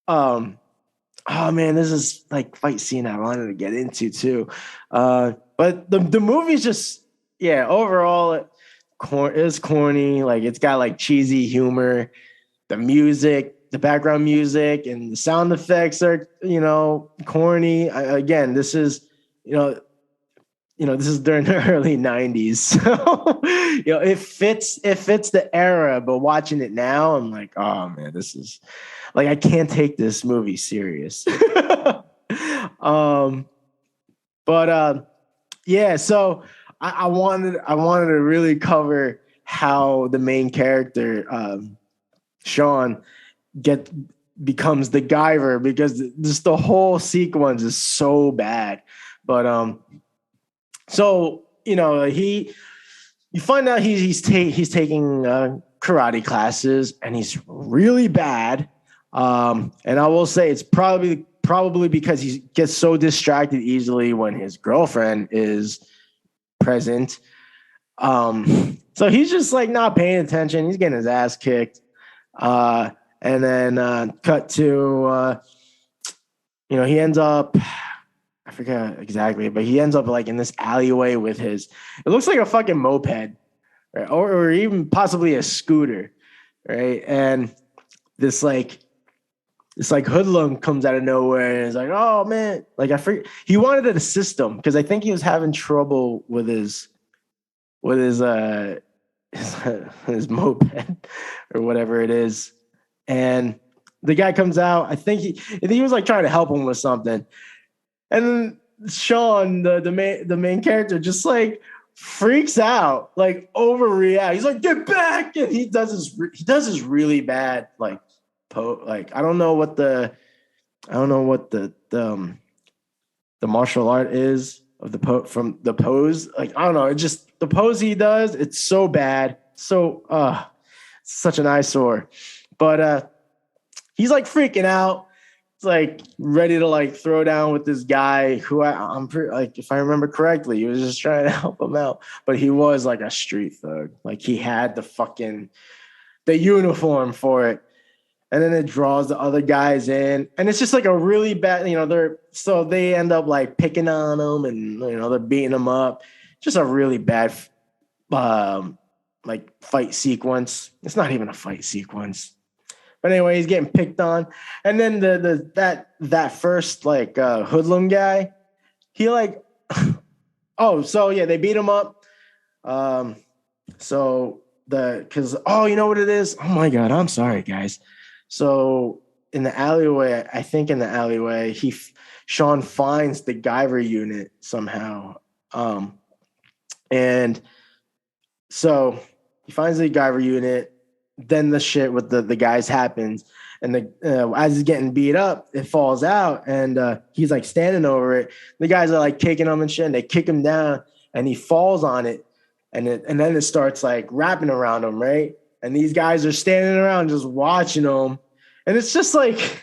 oh man, this is like fight scene I wanted to get into too. But the movie's just, yeah, overall it's corny. Like it's got like cheesy humor, the music, the background music and the sound effects are, corny. Again, this is, this is during the early 90s. So, it fits the era, but watching it now, I'm like, oh man, this is like, I can't take this movie serious. Yeah, so I wanted to really cover how the main character, Sean, becomes the Guyver, because just the whole sequence is so bad. But so you find out he's taking karate classes, and he's really bad. And I will say it's probably because he gets so distracted easily when his girlfriend is present. So he's just like not paying attention. He's getting his ass kicked. And then cut to, he ends up, I forget exactly, but he ends up like in this alleyway with it looks like a fucking moped, right? Or even possibly a scooter, right? And this hoodlum comes out of nowhere and is like, oh man, like I forget, he wanted to assist him because I think he was having trouble with his moped or whatever it is. And the guy comes out. I think he was like trying to help him with something. And then Sean, the main character, just like freaks out, like overreact. He's like, "Get back!" And he does his really bad like I don't know what the martial art is of from the pose. Like I don't know. It just the pose he does. It's so bad. So it's such an eyesore. But he's like freaking out. It's like ready to like throw down with this guy who I'm pretty, like, if I remember correctly, he was just trying to help him out. But he was like a street thug. Like he had the uniform for it. And then it draws the other guys in. And it's just like a really bad, they end up like picking on him and, they're beating him up. Just a really bad like fight sequence. It's not even a fight sequence. But anyway, he's getting picked on. And then that first like hoodlum guy, he like, so yeah, they beat him up. Because you know what it is? Oh my God, I'm sorry, guys. So in the alleyway, Sean finds the Guyver unit somehow. And so he finds the Guyver unit. Then the shit with the guys happens, and as he's getting beat up, it falls out, and he's like standing over it. The guys are like kicking him and shit, and they kick him down, and he falls on it, and then it starts like wrapping around him, right? And these guys are standing around just watching him, and it's just like,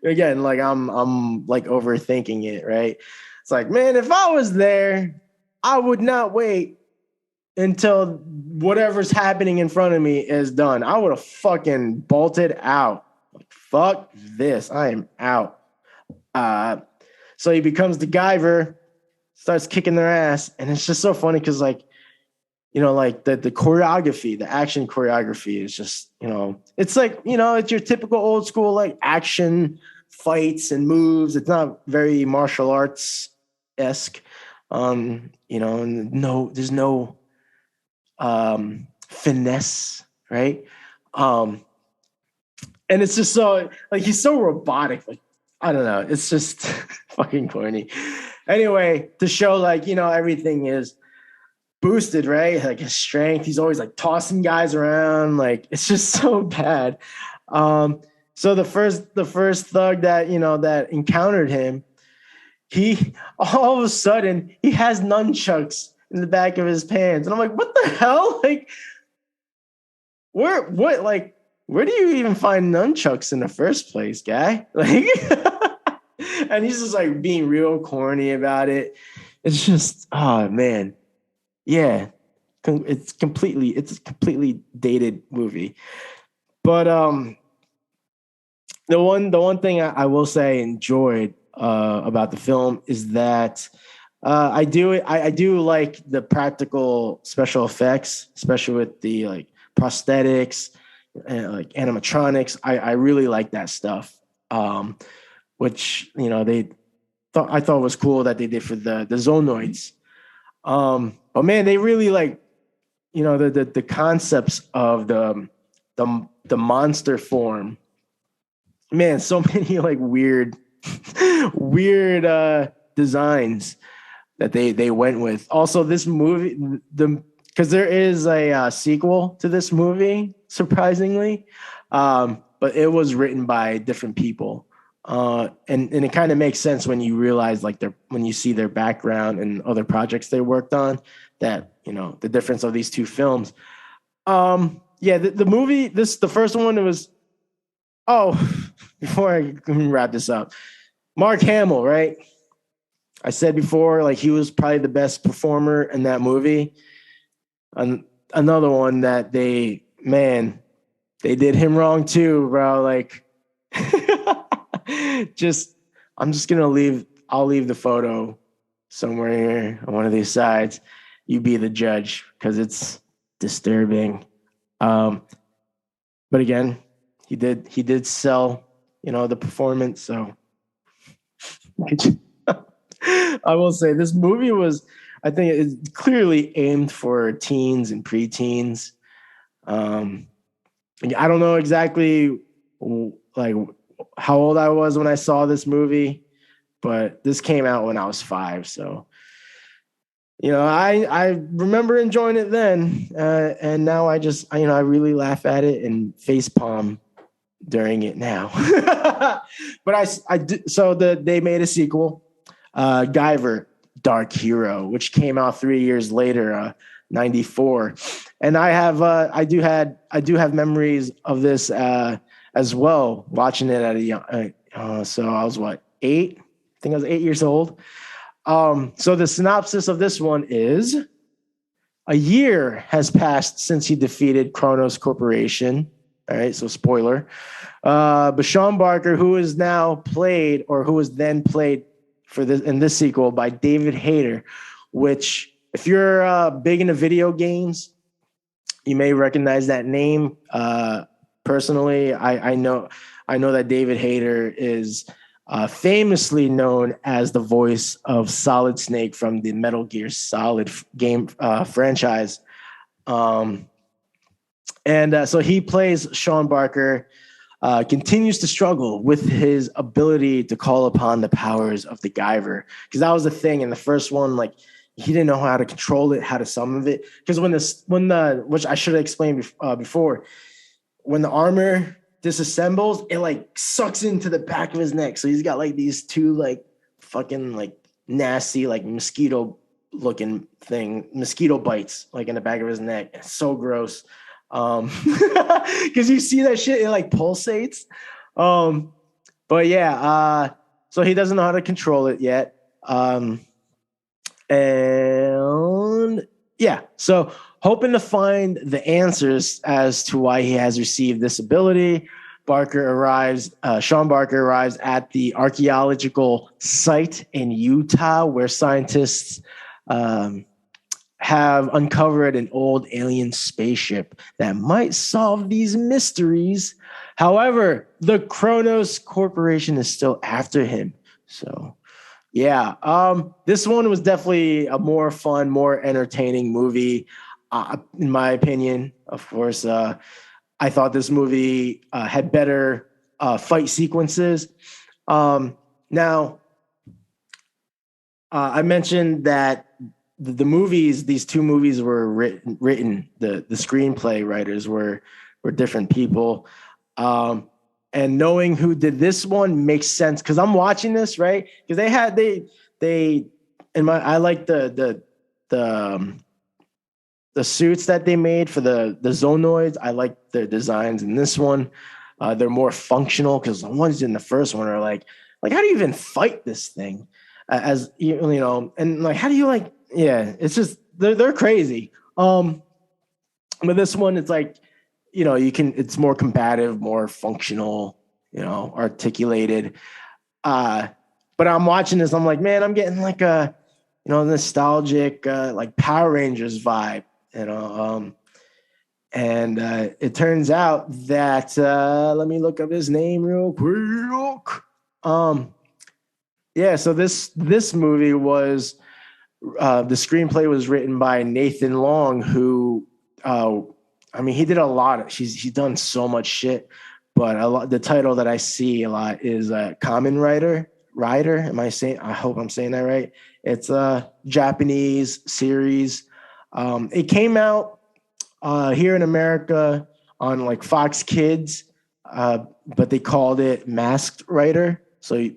again, like I'm like overthinking it, right? It's like, man, if I was there, I would not wait until whatever's happening in front of me is done. I would have fucking bolted out. Like, fuck this. I am out. So he becomes the Guyver, starts kicking their ass, and it's just so funny because, like, like the choreography, the action choreography is just, it's like, it's your typical old school like action fights and moves. It's not very martial arts esque, and there's no finesse, right? And it's just so like he's so robotic, like I don't know, it's just fucking corny. Anyway, to show like everything is boosted, right? Like his strength, he's always like tossing guys around, like it's just so bad. So the first thug that that encountered him, he all of a sudden he has nunchucks in the back of his pants, and I'm like, what the hell? Like, where do you even find nunchucks in the first place, guy? Like, and he's just like being real corny about it. It's just, oh man, yeah, it's a completely dated movie. But the one thing I will say I enjoyed about the film is that I do like the practical special effects, especially with the like prosthetics and like animatronics. I really like that stuff. Which I thought was cool that they did for the Zonoids. But man, they really like the concepts of the monster form. Man, so many like weird designs that they went with. Also, this movie, because there is a sequel to this movie, surprisingly, but it was written by different people, and it kind of makes sense when you realize like when you see their background and other projects they worked on, that the difference of these two films. Yeah, the movie, the first one, it was. Oh, before I wrap this up, Mark Hamill, right? I said before, like he was probably the best performer in that movie. And another one that they did him wrong too, bro. Like, I'm just I'll leave the photo somewhere here on one of these sides. You be the judge because it's disturbing. But again, he did sell, the performance. So I will say this movie was, I think it's clearly aimed for teens and preteens. I don't know exactly like how old I was when I saw this movie, but this came out when I was 5. So, I remember enjoying it then. And now I really laugh at it and facepalm during it now. But they made a sequel, Guyver, Dark Hero, which came out 3 years later, 94. And I do have memories of this as well, watching it at a young, so I was 8? I think I was 8 years old. So the synopsis of this one is: a year has passed since he defeated Kronos Corporation. All right, so spoiler. But Sean Barker, who is now played, or who was then played in this sequel by David Hayter, which if you're big into video games, you may recognize that name. Personally, I know that David Hayter is famously known as the voice of Solid Snake from the Metal Gear Solid game franchise. And so he plays Sean Barker, continues to struggle with his ability to call upon the powers of the Guyver. Because that was the thing in the first one, like he didn't know how to control it, how to summon it. Because which I should have explained before, when the armor disassembles, it like sucks into the back of his neck. So he's got like these two like fucking like nasty like mosquito looking thing, mosquito bites like in the back of his neck. It's so gross. Because you see that shit, it like pulsates. But yeah, so he doesn't know how to control it yet. And yeah, so hoping to find the answers as to why he has received this ability. Sean Barker arrives at the archaeological site in Utah where scientists have uncovered an old alien spaceship that might solve these mysteries. However, the Kronos Corporation is still after him. So yeah, this one was definitely a more fun, more entertaining movie, in my opinion. Of course, I thought this movie had better fight sequences. Now, I mentioned that these two movies were written. The screenplay writers were different people. And knowing who did this one makes sense because I'm watching this, right? Because I like the suits that they made for the Zonoids. I like their designs in this one. They're more functional because the ones in the first one are like how do you even fight this thing? As you know, and like how do you it's just they're crazy. But this one, it's like, it's more combative, more functional, articulated. But I'm watching this, I'm like, man, I'm getting like a, nostalgic, like Power Rangers vibe, and it turns out that, let me look up his name real quick. Yeah, so this movie was, the screenplay was written by Nathan Long, who, he did a lot. He's done so much shit, but the title that I see a lot is Kamen Rider. I hope I'm saying that right. It's a Japanese series. It came out here in America on like Fox Kids, but they called it Masked Rider. So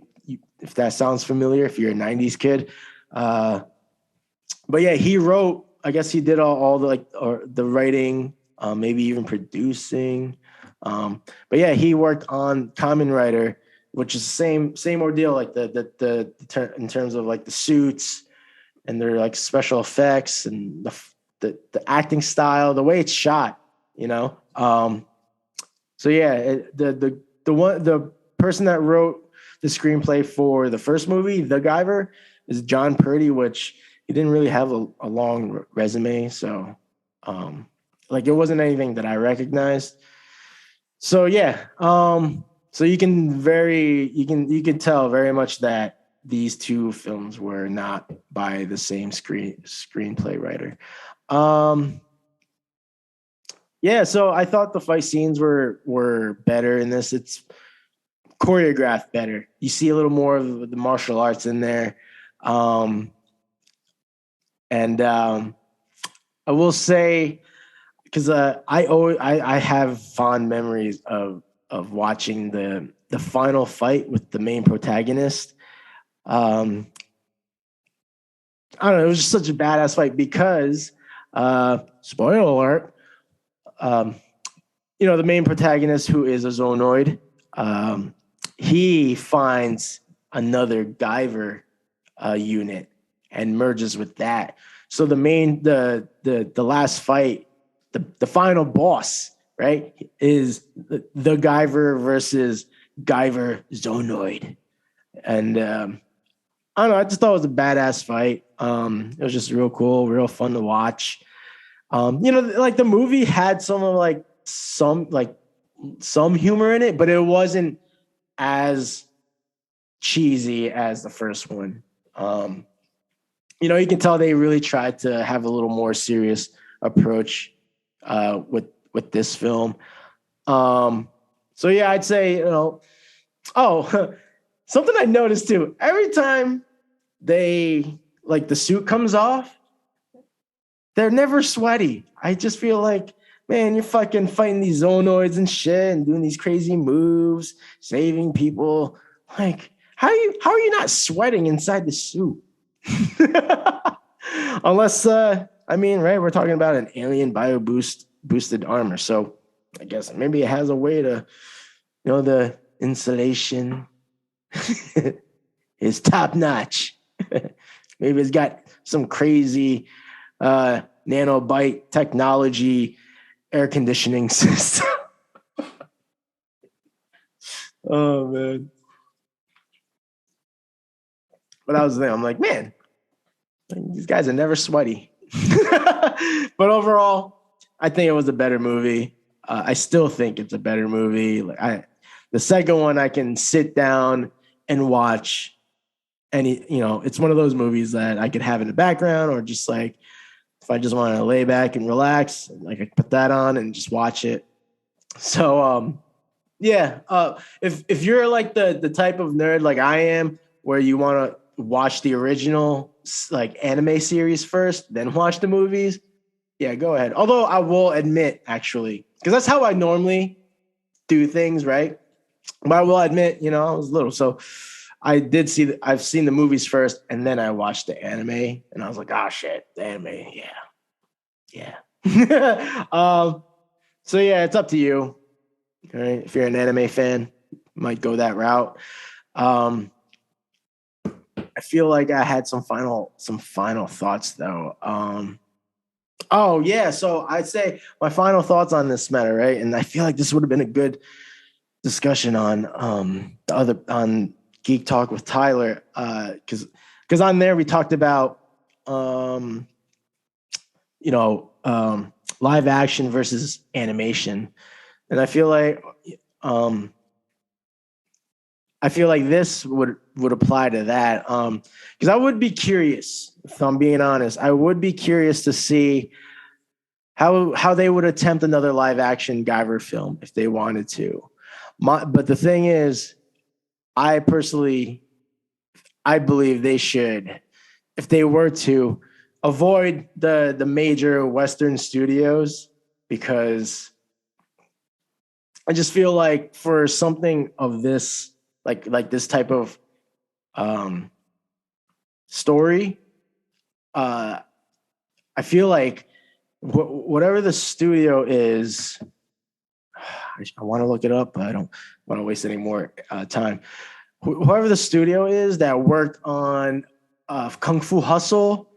if that sounds familiar, if you're a 90s kid. But yeah, he wrote, I guess he did all the writing, maybe even producing. But yeah, he worked on Kamen Rider, which is the same ordeal, like in terms of like the suits and their like special effects and the acting style, the way it's shot, So yeah, the person that wrote the screenplay for the first movie, The Guyver, is John Purdy, which he didn't really have a long resume, so it wasn't anything that I recognized. So yeah, so you can tell very much that these two films were not by the same screenplay writer. Yeah, so I thought the fight scenes were better in this. It's choreographed better. You see a little more of the martial arts in there. And I will say, because I have fond memories of watching the final fight with the main protagonist. I don't know, it was just such a badass fight because, spoiler alert, the main protagonist, who is a Zonoid, he finds another Guyver unit and merges with that. So the last fight, the final boss, right, is the Guyver versus Guyver Zonoid. And I don't know, I just thought it was a badass fight. It was just real cool, real fun to watch. Like the movie had some humor in it, but it wasn't as cheesy as the first one. You can tell they really tried to have a little more serious approach with this film. So yeah, I'd say, something I noticed too. Every time the suit comes off, they're never sweaty. I just feel like, man, you're fucking fighting these Zonoids and shit and doing these crazy moves, saving people. Like, how are you not sweating inside the suit? Unless, I mean, right, we're talking about an alien boosted armor. So I guess maybe it has a way to, the insulation is top notch. Maybe it's got some crazy nanobite technology air conditioning system. Oh, man. But that was the thing. I'm like, man, these guys are never sweaty. But overall, I think it was a better movie. I still think it's a better movie. The second one I can sit down and watch. And it's one of those movies that I could have in the background, or just like if I just want to lay back and relax, like I could put that on and just watch it. So yeah, if you're like the type of nerd like I am, where you want to watch the original like anime series first, then watch the movies, yeah, go ahead. Although I will admit, actually, because that's how I normally do things, right? But I will admit, I was little, so I've seen the movies first, and then I watched the anime, and I was like, oh shit, the anime, yeah. So yeah, it's up to you. All right, if you're an anime fan, you might go that route. I feel like I had some final thoughts though. Oh yeah, so I'd say my final thoughts on this matter, right? And I feel like this would have been a good discussion on on Geek Talk with Tyler, because on there we talked about live action versus animation, and I feel like this would apply to that, because I would be curious, if I'm being honest, I would be curious to see how they would attempt another live action Guyver film if they wanted to. But the thing is, I believe they should, if they were to, avoid the major Western studios, because I just feel like for something of this, like this type of story, I feel like whatever the studio is, I want to look it up, but I don't want to waste any more time. Whoever the studio is that worked on Kung Fu Hustle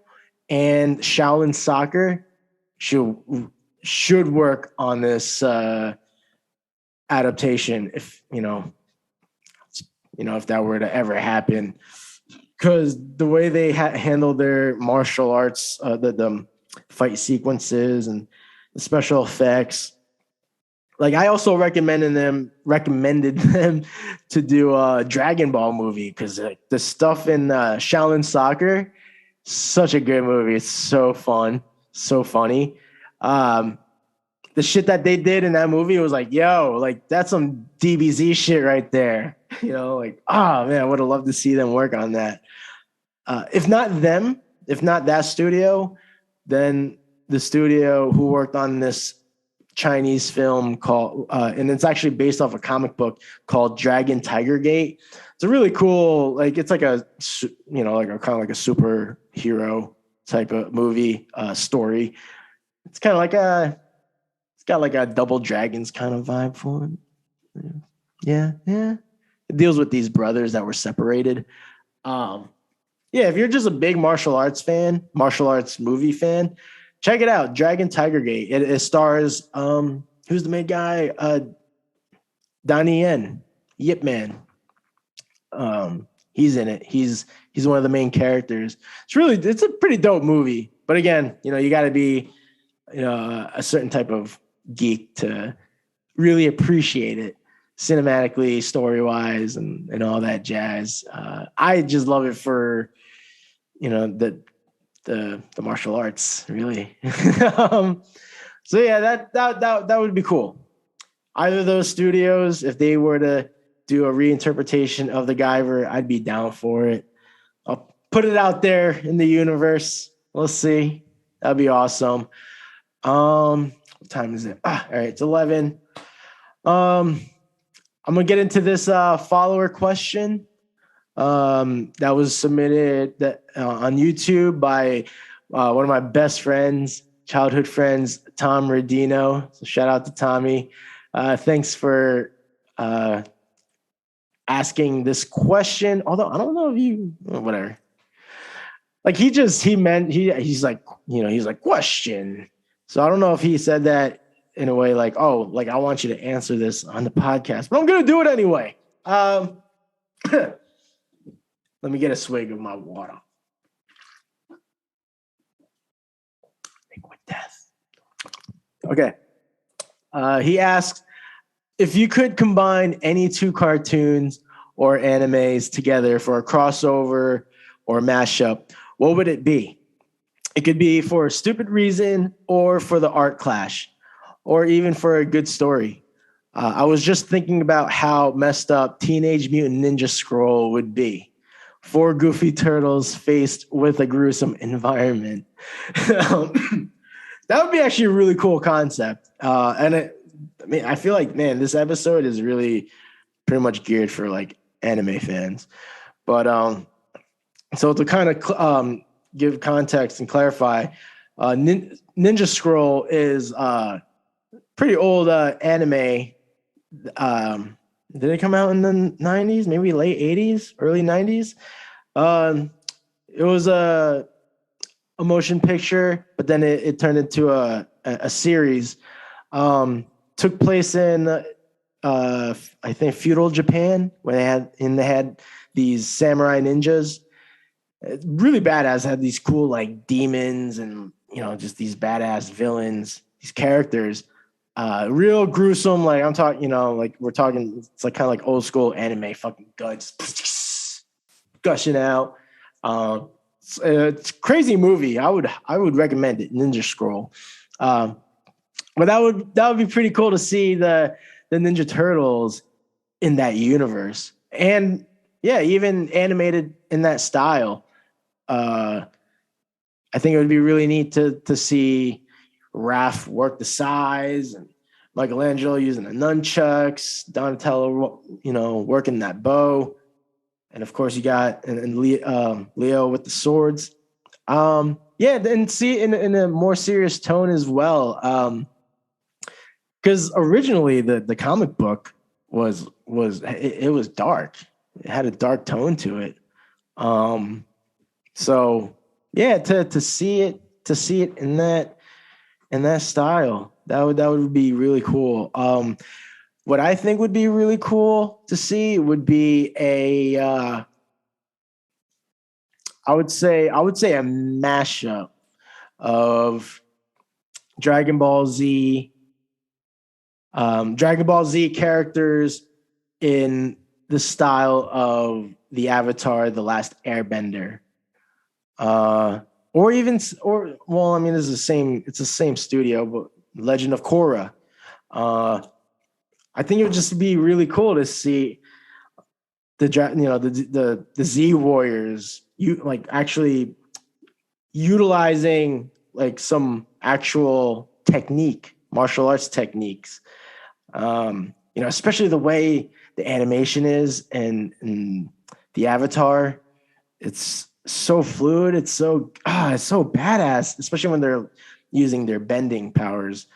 and Shaolin Soccer should work on this adaptation, if if that were to ever happen, because the way they handle their martial arts, the fight sequences and the special effects. Like, I also recommended them to do a Dragon Ball movie, because the stuff in Shaolin Soccer, such a good movie. It's so fun, so funny. The shit that they did in that movie was like, yo, like that's some DBZ shit right there. Like, oh man, I would have loved to see them work on that. If not that studio, then the studio who worked on this Chinese film called, and it's actually based off a comic book called Dragon Tiger Gate. It's a really cool, like it's like a, like a kind of like a superhero type of movie story. It's kind of like it's got like a Double Dragons kind of vibe for it. Yeah. It deals with these brothers that were separated. Yeah, if you're just a big martial arts movie fan, check it out. Dragon Tiger Gate. It stars who's the main guy? Donnie Yen, Yip Man. He's in it. He's one of the main characters. It's a pretty dope movie. But again, you got to be a certain type of geek to really appreciate it cinematically, story wise, and all that jazz. I just love it for the martial arts, really. So yeah, that would be cool. Either of those studios, if they were to do a reinterpretation of the Guyver, I'd be down for it. I'll put it out there in the universe. We'll see. That'd be awesome. What time is it? All right, it's 11. I'm gonna get into this follower question that was submitted on YouTube by one of my best friends, childhood friends, Tom Radino. So shout out to Tommy. Thanks for asking this question. Although I don't know if you, whatever. Like he's like, he's like question. So I don't know if he said that in a way like, oh, like I want you to answer this on the podcast, but I'm going to do it anyway. Let me get a swig of my water. Liquid death. Okay. He asks, if you could combine any two cartoons or animes together for a crossover or mashup, what would it be? It could be for a stupid reason or for the art clash or even for a good story. I was just thinking about how messed up Teenage Mutant Ninja Scroll would be. 4 goofy turtles faced with a gruesome environment. That would be actually a really cool concept. I feel like, man, this episode is really pretty much geared for like anime fans. But so to kind of give context and clarify, Ninja Scroll is pretty old anime. Did it come out in the 90s, maybe late 80s, early 90s? It was a motion picture, but then it turned into a series. Took place in I think feudal Japan, where they had these samurai ninjas. Really badass. Had these cool like demons and just these badass villains, these characters. Real gruesome. Like I'm talking, like we're talking. It's like kind of like old school anime, fucking guts gushing out. It's a crazy movie. I would recommend it. Ninja Scroll. But that would be pretty cool to see the Ninja Turtles in that universe, and yeah, even animated in that style. I think it would be really neat to see Raph work the size and Michelangelo using the nunchucks, Donatello, working that bow, and of course you got and Leo with the swords. Yeah, and see in a more serious tone as well. Because originally the comic book was dark. It had a dark tone to it. So yeah, to see it in that style, that would be really cool. What I think would be really cool to see would be I would say a mashup of Dragon Ball Z characters in the style of the Avatar, The Last Airbender. It's the same studio, but Legend of Korra. I think it would just be really cool to see the Z Warriors actually utilizing like some actual martial arts techniques. Especially the way the animation is and the Avatar. It's so fluid. It's so badass, especially when they're using their bending powers.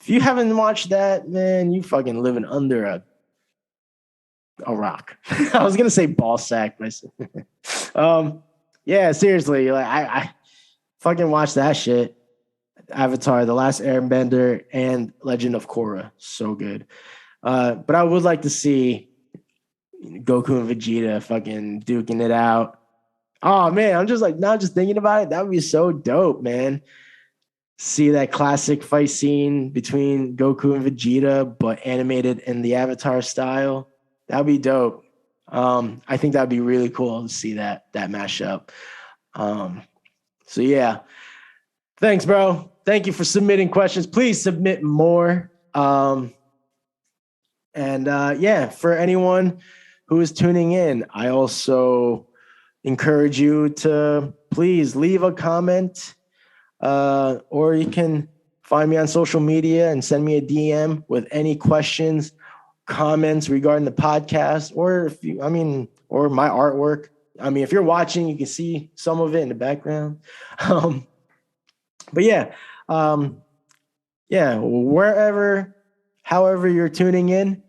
If you haven't watched that, man, you fucking living under a rock. I was gonna say ball sack, but yeah, seriously, like I fucking watched that shit. Avatar, The Last Airbender, and Legend of Korra. So good. But I would like to see Goku and Vegeta fucking duking it out. Oh man, I'm just like now just thinking about it. That would be so dope, man. See that classic fight scene between Goku and Vegeta, but animated in the Avatar style. That'd be dope. I think that'd be really cool to see that mashup. So yeah. Thanks, bro. Thank you for submitting questions. Please submit more. For anyone who is tuning in, I also encourage you to please leave a comment, or you can find me on social media and send me a DM with any questions, comments regarding the podcast, or my artwork. I mean, if you're watching, you can see some of it in the background. But yeah, however you're tuning in,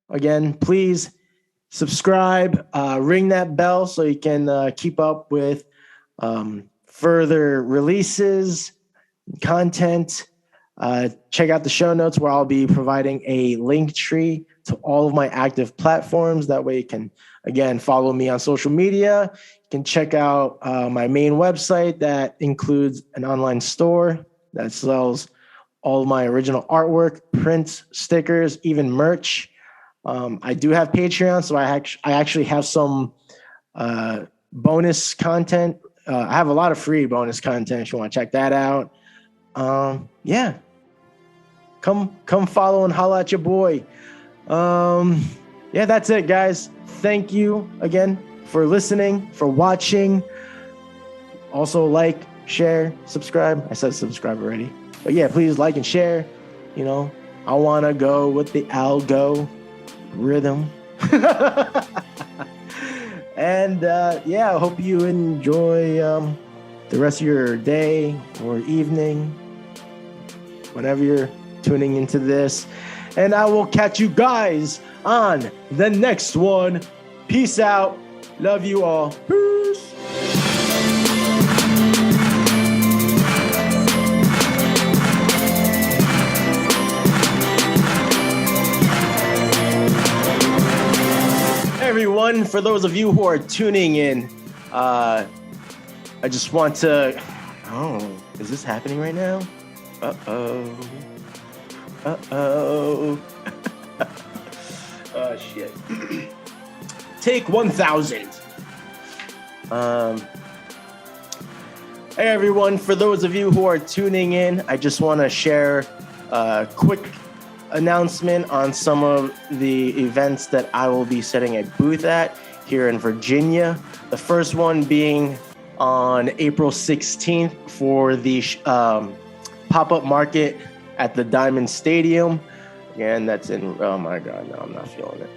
again, please subscribe, ring that bell so you can keep up with further releases, content. Check out the show notes where I'll be providing a link tree to all of my active platforms. That way you can, again, follow me on social media. You can check out my main website that includes an online store that sells all of my original artwork, prints, stickers, even merch. I do have Patreon, so I actually have some bonus content. I have a lot of free bonus content if you want to check that out. Yeah. Come follow and holla at your boy. Yeah, that's it, guys. Thank you again for listening, for watching. Also, like, share, subscribe. I said subscribe already. But yeah, please like and share. You know, I want to go with the algo rhythm. And yeah, I hope you enjoy the rest of your day or evening, whenever you're tuning into this. And I will catch you guys on the next one. Peace out. Love you all. Peace. Everyone, for those of you who are tuning in, I just want to... Oh, is this happening right now? Uh-oh. Oh, shit. Take 1,000. Hey, everyone, for those of you who are tuning in, I just want to share a quick announcement on some of the events that I will be setting a booth at here in Virginia. The first one being on April 16th for the pop-up market at the Diamond Stadium. Again, that's in, oh my God, no, I'm not feeling it.